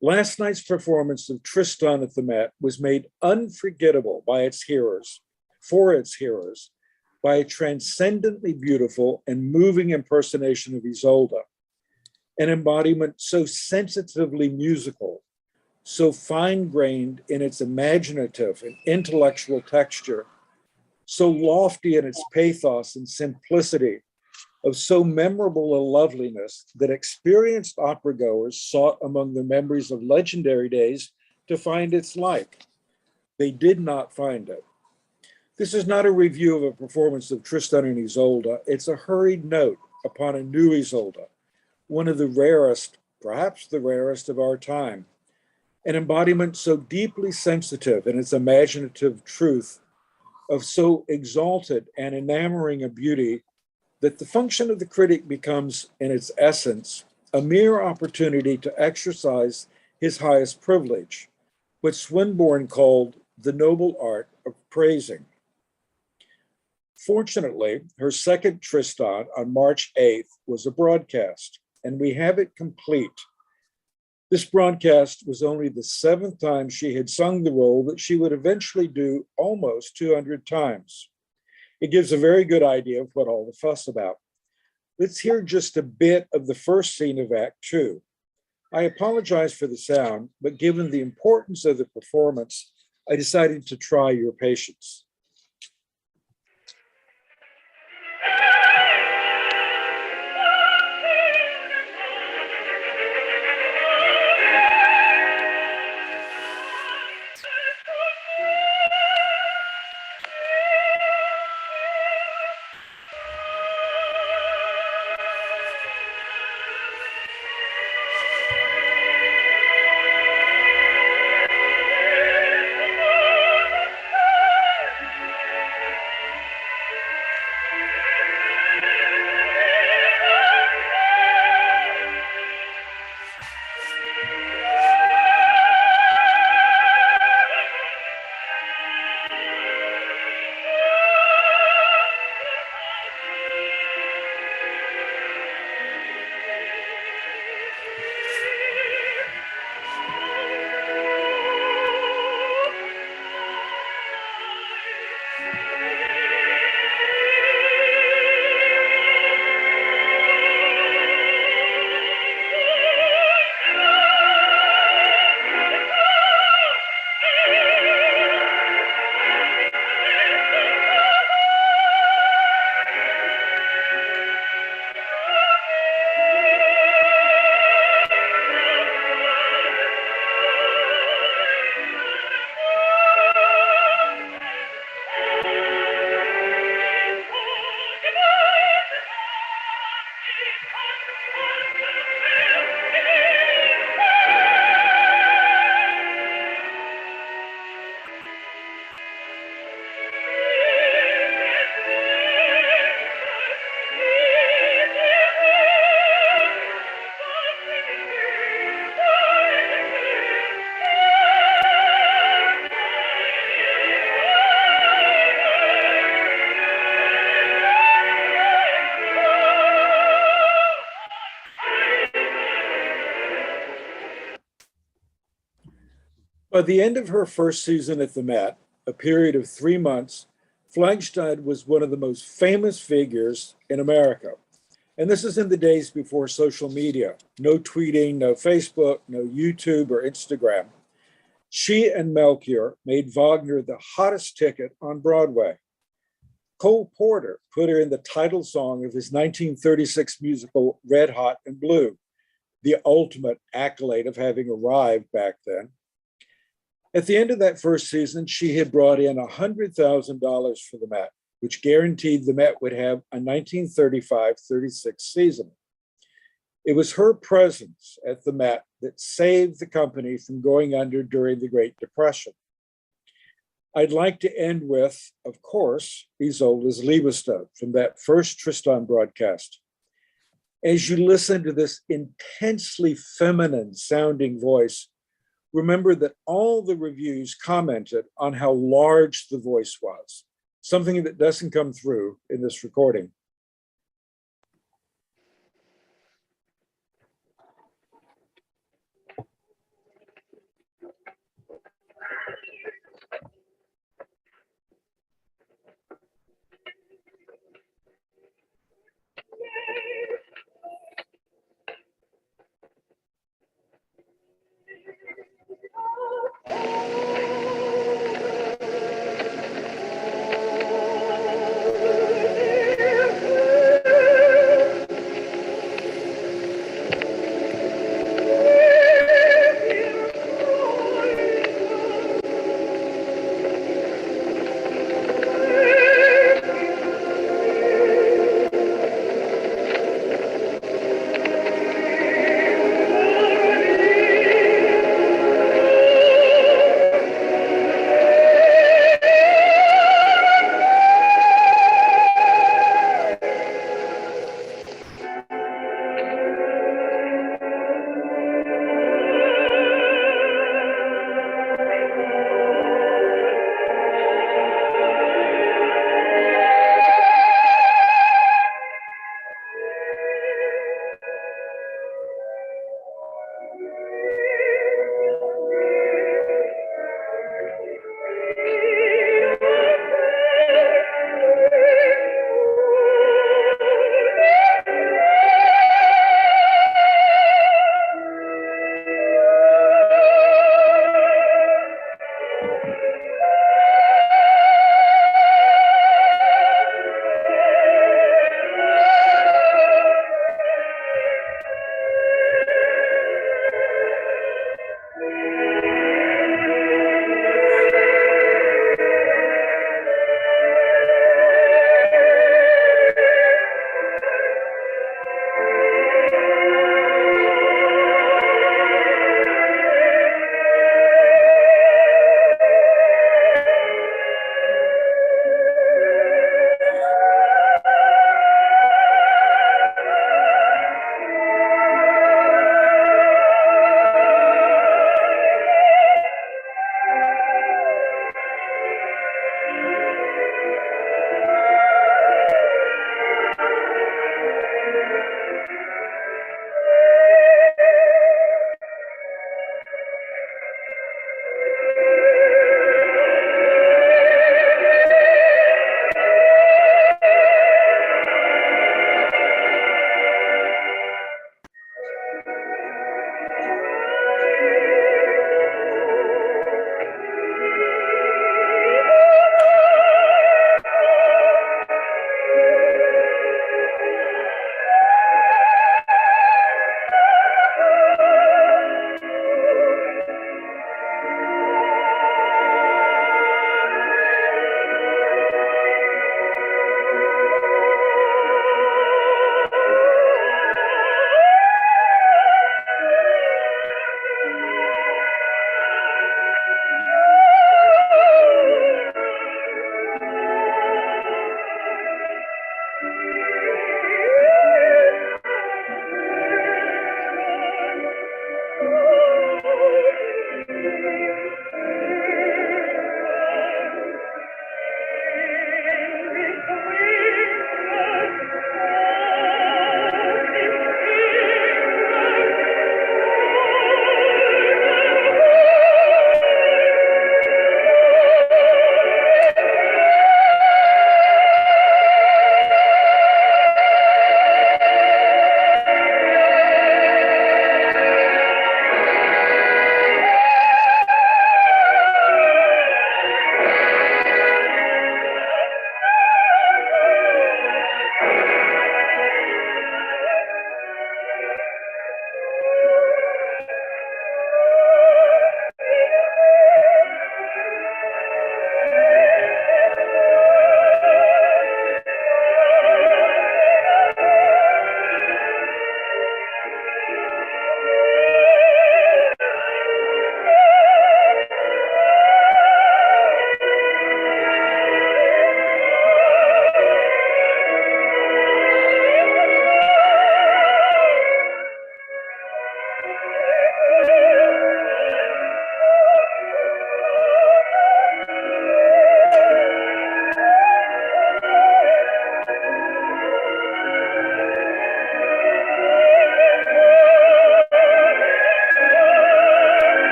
Last night's performance of Tristan at the Met was made unforgettable by its hearers, for its hearers, by a transcendently beautiful and moving impersonation of Isolde, an embodiment so sensitively musical, so fine-grained in its imaginative and intellectual texture, so lofty in its pathos and simplicity, of so memorable a loveliness that experienced opera goers sought among the memories of legendary days to find its like. They did not find it. This is not a review of a performance of Tristan and Isolde. It's a hurried note upon a new Isolde, one of the rarest, perhaps the rarest of our time, an embodiment so deeply sensitive in its imaginative truth, of so exalted and enamoring a beauty, that the function of the critic becomes, in its essence, a mere opportunity to exercise his highest privilege, what Swinburne called the noble art of praising. Fortunately, her second Tristan on March 8th was a broadcast, and we have it complete. This broadcast was only the 7th time she had sung the role that she would eventually do almost 200 times. It gives a very good idea of what all the fuss about. Let's hear just a bit of the first scene of Act 2. I apologize for the sound, but given the importance of the performance, I decided to try your patience. By the end of her first season at the Met, a period of 3 months, Flagstad was one of the most famous figures in America. And this is in the days before social media, no tweeting, no Facebook, no YouTube or Instagram. She and Melchior made Wagner the hottest ticket on Broadway. Cole Porter put her in the title song of his 1936 musical Red Hot and Blue, the ultimate accolade of having arrived back then. At the end of that first season, she had brought in $100,000 for the Met, which guaranteed the Met would have a 1935-36 season. It was her presence at the Met that saved the company from going under during the Great Depression. I'd like to end with, of course, Isolde's Liebestod from that first Tristan broadcast. As you listen to this intensely feminine sounding voice, remember that all the reviews commented on how large the voice was, something that doesn't come through in this recording.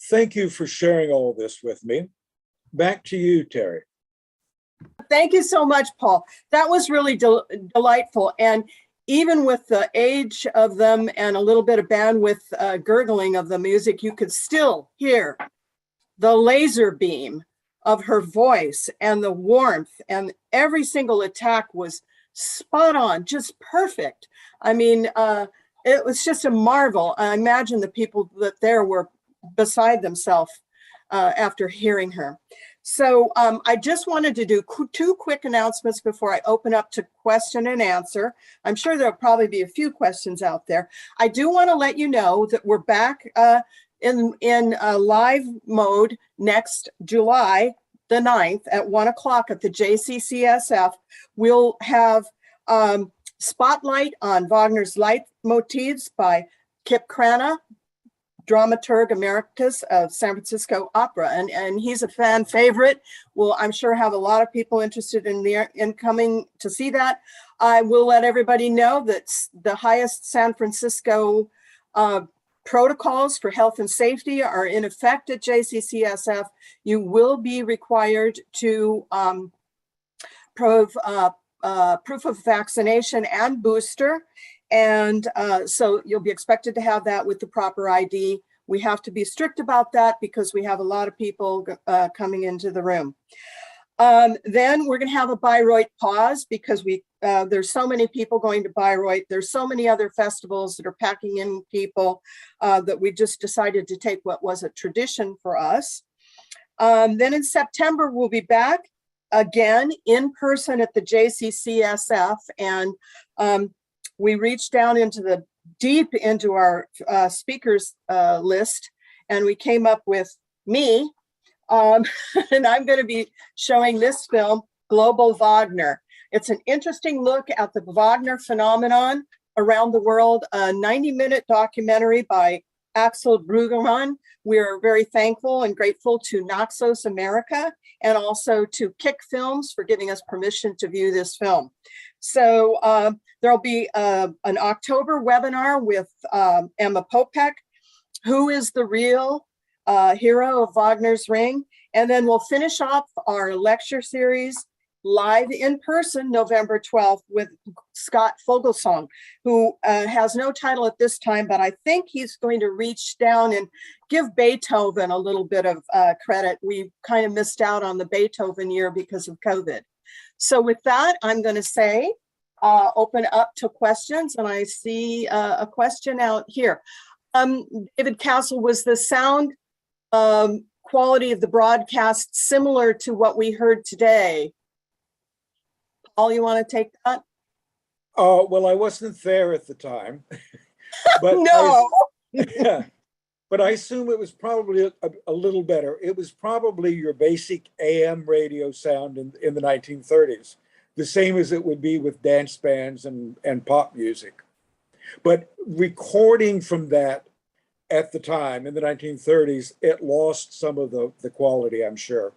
Thank you for sharing all this with me. Back to you, Terry. Thank you so much, Paul. That was really delightful. And even with the age of them and a little bit of bandwidth gurgling of the music, you could still hear the laser beam of her voice and the warmth, and every single attack was spot on, just perfect. I mean, it was just a marvel. I imagine the people that there were beside themselves after hearing her. So I just wanted to do two quick announcements before I open up to question and answer. I'm sure there'll probably be a few questions out there. I do want to let you know that we're back in live mode next July the 9th at 1 o'clock at the JCCSF. We'll have Spotlight on Wagner's Leitmotifs by Kip Cranach, dramaturg emeritus of San Francisco Opera, and he's a fan favorite. Will, I'm sure, have a lot of people interested in coming to see that. I will let everybody know that the highest San Francisco protocols for health and safety are in effect at JCCSF. You will be required to prove proof of vaccination and booster. And so you'll be expected to have that with the proper ID. We have to be strict about that because we have a lot of people coming into the room. Then we're going to have a Bayreuth pause because there's so many people going to Bayreuth. There's so many other festivals that are packing in people that we just decided to take what was a tradition for us. Then in September, we'll be back again in person at the JCCSF, and we reached down into deep into our speakers list, and we came up with me, and I'm going to be showing this film, Global Wagner. It's an interesting look at the Wagner phenomenon around the world, a 90-minute documentary by Axel Brueggemann. We are very thankful and grateful to Naxos America and also to Kick Films for giving us permission to view this film. So there'll be an October webinar with Emma Popek, who is the real hero of Wagner's Ring. And then we'll finish off our lecture series live in person November 12th with Scott Fogelsong, who has no title at this time, but I think he's going to reach down and give Beethoven a little bit of credit. We kind of missed out on the Beethoven year because of COVID. So with that, I'm going to say, open up to questions, and I see a question out here. David Castle, was the sound quality of the broadcast similar to what we heard today? Paul, you want to take that? Well, I wasn't there at the time, but no. Yeah, but I assume it was probably a little better. It was probably your basic AM radio sound in the 1930s, the same as it would be with dance bands and pop music. But recording from that at the time in the 1930s, it lost some of the quality, I'm sure.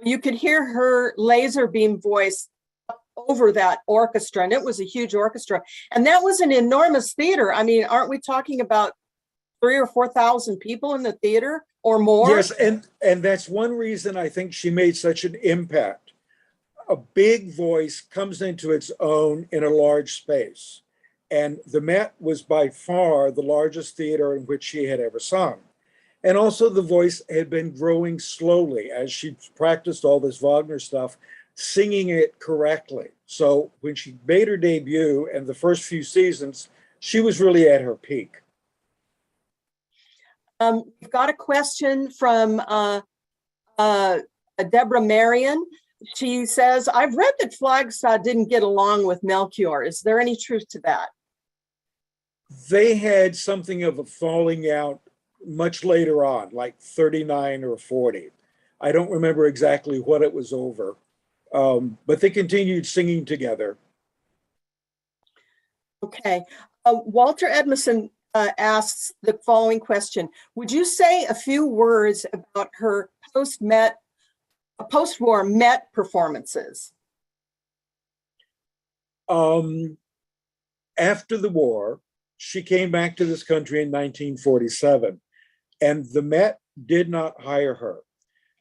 You could hear her laser beam voice over that orchestra, and it was a huge orchestra. And that was an enormous theater. I mean, aren't we talking about 3,000 or 4,000 people in the theater or more? Yes, and that's one reason I think she made such an impact. A big voice comes into its own in a large space. And the Met was by far the largest theater in which she had ever sung. And also the voice had been growing slowly as she practiced all this Wagner stuff, singing it correctly. So when she made her debut and the first few seasons, she was really at her peak. We've got a question from Deborah Marion. She says, I've read that Flagstad didn't get along with Melchior. Is there any truth to that? They had something of a falling out much later on, like 39 or 40. I don't remember exactly what it was over, but they continued singing together. Okay. Walter Edmondson asks the following question. Would you say a few words about her post-war Met performances? After the war, she came back to this country in 1947. And the Met did not hire her.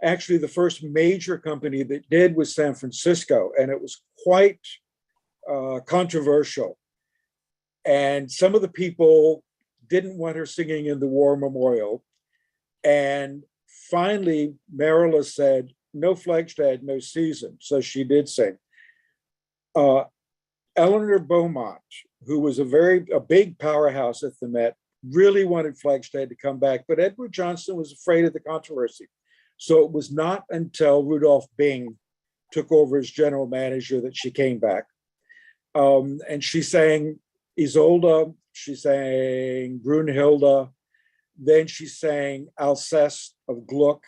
Actually, the first major company that did was San Francisco, and it was quite controversial. And some of the people didn't want her singing in the War Memorial. And finally, Marilla said, no Flagstad, no season. So she did sing. Eleanor Beaumont, who was a big powerhouse at the Met, really wanted Flagstad to come back, but Edward Johnson was afraid of the controversy. So it was not until Rudolph Bing took over as general manager that she came back. And she sang Isolde, she sang Brunhilde, then she sang Alceste of Gluck.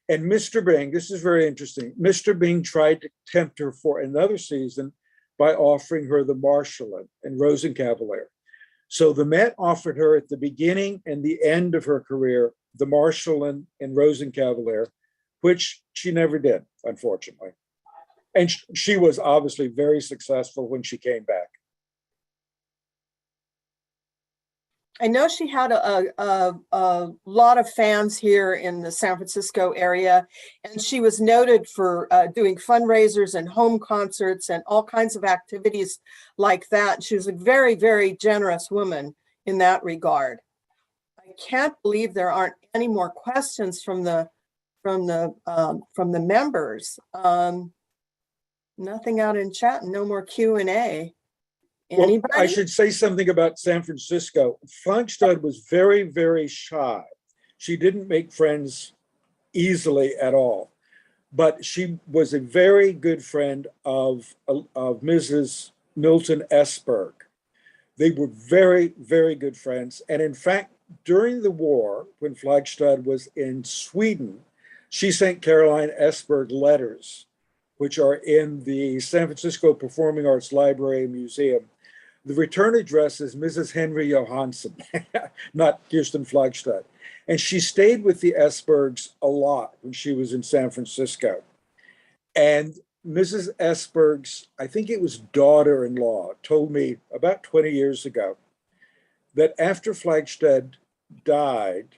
And Mr. Bing, this is very interesting, Mr. Bing tried to tempt her for another season by offering her the Marschallin and Rosenkavalier. So the Met offered her at the beginning and the end of her career the Marschallin and Rosenkavalier, which she never did, unfortunately. And she was obviously very successful when she came back. I know she had a lot of fans here in the San Francisco area, and she was noted for doing fundraisers and home concerts and all kinds of activities like that. She was a very, very generous woman in that regard. I can't believe there aren't any more questions from the members. Nothing out in chat, no more Q&A. Anybody? Well, I should say something about San Francisco. Flagstad was very, very shy. She didn't make friends easily at all, but she was a very good friend of Mrs. Milton Esberg. They were very, very good friends. And in fact, during the war, when Flagstad was in Sweden, she sent Caroline Esberg letters, which are in the San Francisco Performing Arts Library and Museum. The return address is Mrs. Henry Johansson, not Kirsten Flagstad. And she stayed with the Esbergs a lot when she was in San Francisco. And Mrs. Esberg's, I think it was daughter-in-law, told me about 20 years ago that after Flagstad died,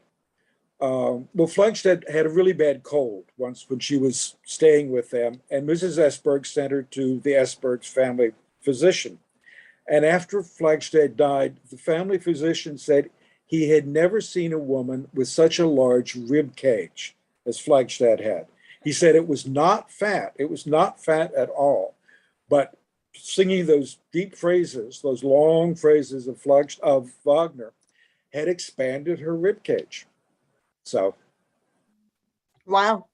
Flagstad had a really bad cold once when she was staying with them, and Mrs. Esberg sent her to the Esberg's family physician. And after Flagstad died, the family physician said he had never seen a woman with such a large rib cage as Flagstad had. He said it was not fat. It was not fat at all. But singing those deep phrases, those long phrases of Wagner, had expanded her rib cage. So. Wow.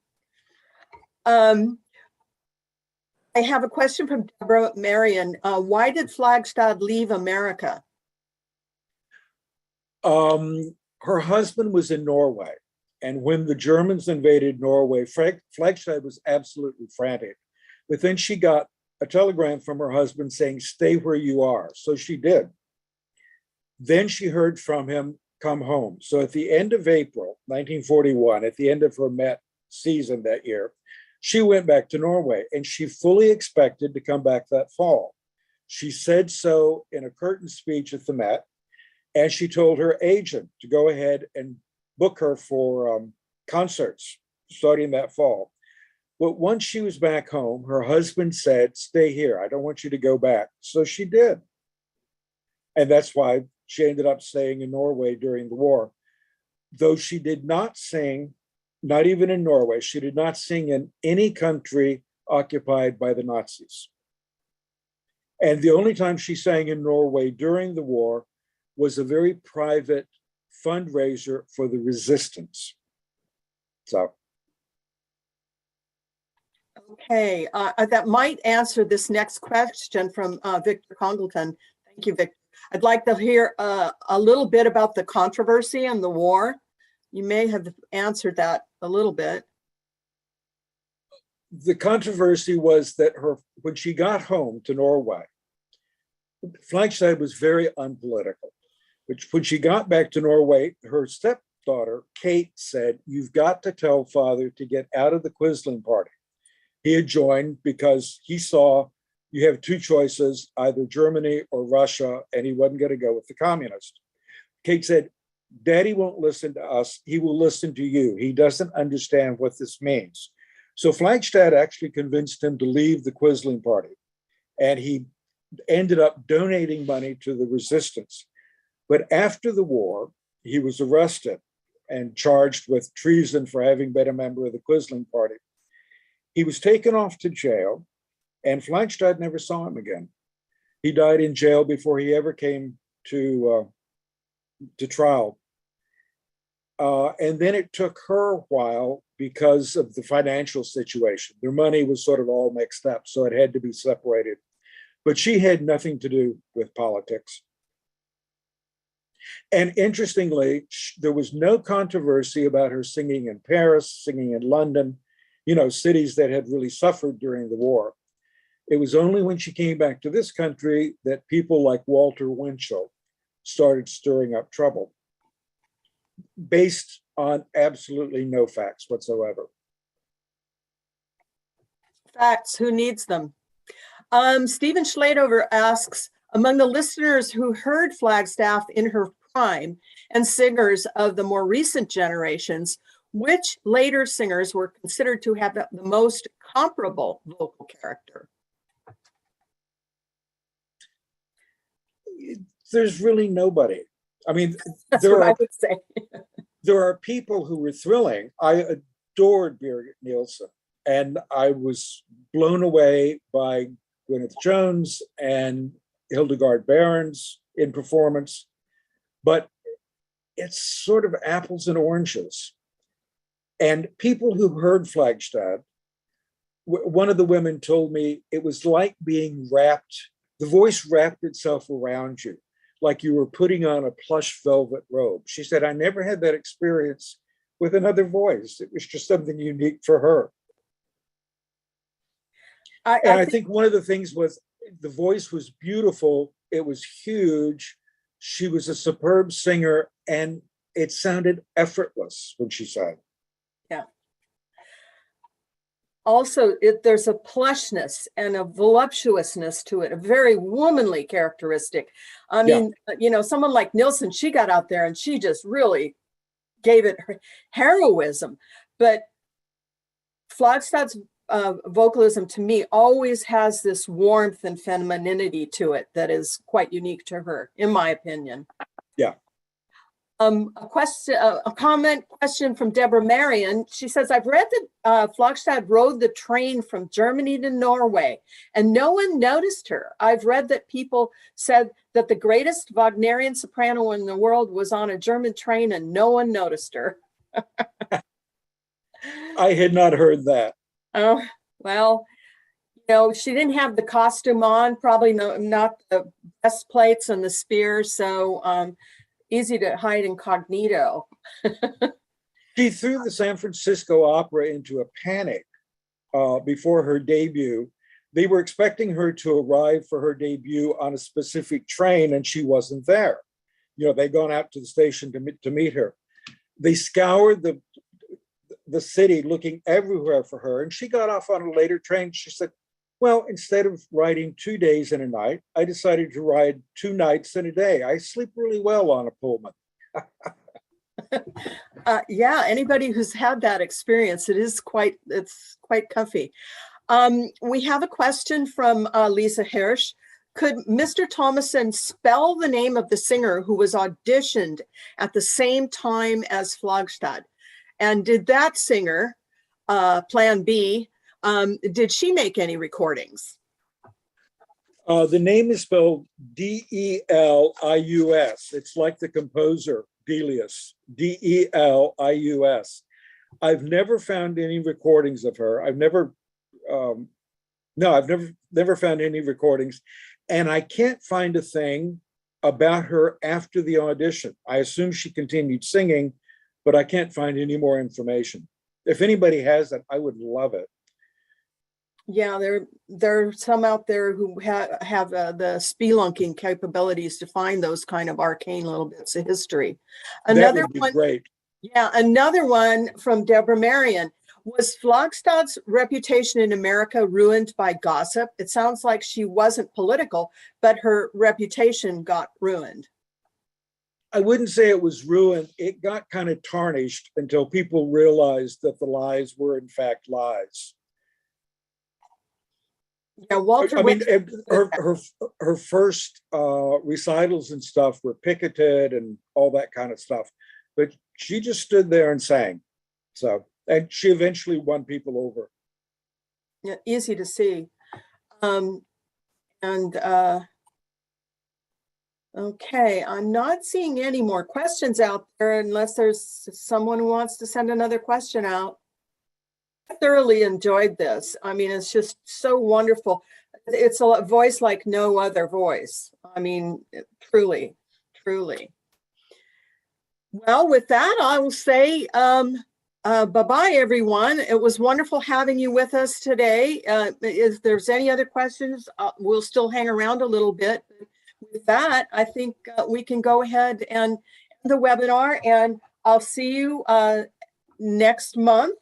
I have a question from Deborah Marion. Why did Flagstad leave America? Her husband was in Norway. And when the Germans invaded Norway, Flagstad was absolutely frantic. But then she got a telegram from her husband saying, stay where you are. So she did. Then she heard from him, come home. So at the end of April, 1941, at the end of her Met season that year, she went back to Norway, and she fully expected to come back that fall. She said so in a curtain speech at the Met, and she told her agent to go ahead and book her for concerts starting that fall. But once she was back home, her husband said, stay here. I don't want you to go back. So she did. And that's why she ended up staying in Norway during the war. Though she did not sing, not even in Norway, she did not sing in any country occupied by the Nazis. And the only time she sang in Norway during the war was a very private fundraiser for the resistance. So. Okay, that might answer this next question from Victor Congleton. Thank you, Victor. I'd like to hear a little bit about the controversy and the war. You may have answered that a little bit. The controversy was that when she got home to Norway, Flagstad was very unpolitical. Which when she got back to Norway, her stepdaughter, Kate, said, you've got to tell father to get out of the Quisling party. He had joined because he saw you have two choices, either Germany or Russia, and he wasn't going to go with the communists. Kate said, Daddy won't listen to us. He will listen to you. He doesn't understand what this means. So Flagstad actually convinced him to leave the Quisling party. And he ended up donating money to the resistance. But after the war, he was arrested and charged with treason for having been a member of the Quisling party. He was taken off to jail, and Flagstad never saw him again. He died in jail before he ever came to trial. And then it took her a while because of the financial situation. Their money was sort of all mixed up, so it had to be separated. But she had nothing to do with politics. And interestingly, there was no controversy about her singing in Paris, singing in London, cities that had really suffered during the war. It was only when she came back to this country that people like Walter Winchell started stirring up trouble, based on absolutely no facts whatsoever. Facts, who needs them? Stephen Schladover asks, among the listeners who heard Flagstaff in her prime and singers of the more recent generations, which later singers were considered to have the most comparable vocal character? There's really nobody. I mean, That's what I would say. There are people who were thrilling. I adored Birgit Nilsson, and I was blown away by Gwyneth Jones and Hildegard Behrens in performance, but it's sort of apples and oranges. And people who heard Flagstad, one of the women told me it was like being wrapped, the voice wrapped itself around you, like you were putting on a plush velvet robe. She said, I never had that experience with another voice. It was just something unique for her. I think one of the things was the voice was beautiful. It was huge. She was a superb singer, and it sounded effortless when she sang. Yeah. Also, there's a plushness and a voluptuousness to it, a very womanly characteristic. I mean, someone like Nilsson, she got out there and she just really gave it her heroism. But Flagstad's vocalism, to me, always has this warmth and femininity to it that is quite unique to her, in my opinion. Yeah. A question from Deborah Marion. She says, I've read that Flagstad rode the train from Germany to Norway and no one noticed her. I've read that people said that the greatest Wagnerian soprano in the world was on a German train and no one noticed her. I had not heard that. Oh, well, she didn't have the costume on, probably not the breastplates and the spears, so easy to hide incognito. She threw the San Francisco Opera into a panic before her debut. They were expecting her to arrive for her debut on a specific train, and she wasn't there. They'd gone out to the station to meet her. They scoured the city looking everywhere for her, and she got off on a later train. She said, well, instead of riding 2 days and a night, I decided to ride 2 nights and a day. I sleep really well on a Pullman. Yeah, anybody who's had that experience, it's quite comfy. We have a question from Lisa Hirsch. Could Mr. Thomason spell the name of the singer who was auditioned at the same time as Flagstad? And did that singer, Plan B, did she make any recordings? The name is spelled Delius. It's like the composer Delius, Delius. I've never found any recordings of her. I've never found any recordings. And I can't find a thing about her after the audition. I assume she continued singing, but I can't find any more information. If anybody has it, I would love it. Yeah, there are some out there who have the spelunking capabilities to find those kind of arcane little bits of history. That would be great. Yeah, another one from Deborah Marion. Was Flagstad's reputation in America ruined by gossip? It sounds like she wasn't political, but her reputation got ruined. I wouldn't say it was ruined. It got kind of tarnished until people realized that the lies were in fact lies. Yeah, Walter. I mean, her first recitals and stuff were picketed and all that kind of stuff, but she just stood there and sang. So, and she eventually won people over. Yeah, easy to see. Okay, I'm not seeing any more questions out there unless there's someone who wants to send another question out. I thoroughly enjoyed this. I mean, it's just so wonderful. It's a voice like no other voice. I mean, truly, truly. Well, with that, I will say bye-bye, everyone. It was wonderful having you with us today. If there's any other questions, we'll still hang around a little bit. With that, I think we can go ahead and end the webinar, and I'll see you next month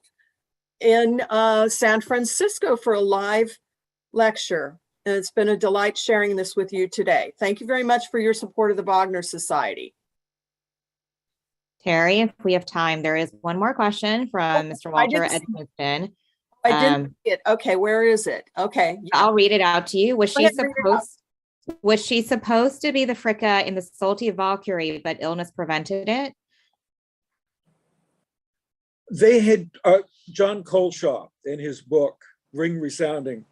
in San Francisco for a live lecture. And it's been a delight sharing this with you today. Thank you very much for your support of the Wagner Society. Terry, if we have time, there is one more question from Mr. Walter Edmondson. I didn't see it. Okay, where is it? Okay. Yeah. I'll read it out to you. Was she supposed to be the Fricka in the Salty Valkyrie, but illness prevented it? They had, John Colshaw in his book, Ring Resounding,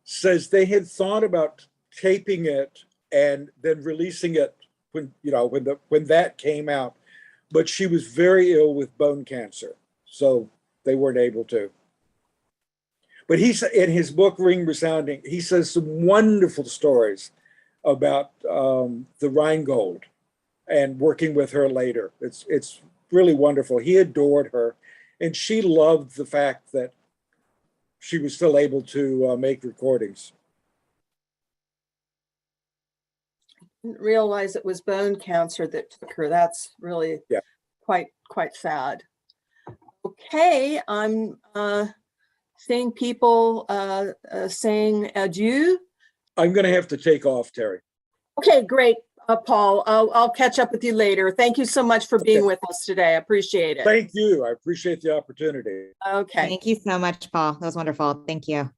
says they had thought about taping it and then releasing it when, you know, when that came out, but she was very ill with bone cancer, so they weren't able to. But he's in his book, Ring Resounding, he says some wonderful stories about the Rheingold and working with her later. It's really wonderful. He adored her, and she loved the fact that she was still able to make recordings. Didn't realize it was bone cancer that took her. That's really quite sad. Okay, I'm seeing people saying adieu. I'm going to have to take off, Terry. Okay, great, Paul. I'll catch up with you later. Thank you so much for being with us today. I appreciate it. Thank you. I appreciate the opportunity. Okay. Thank you so much, Paul. That was wonderful. Thank you.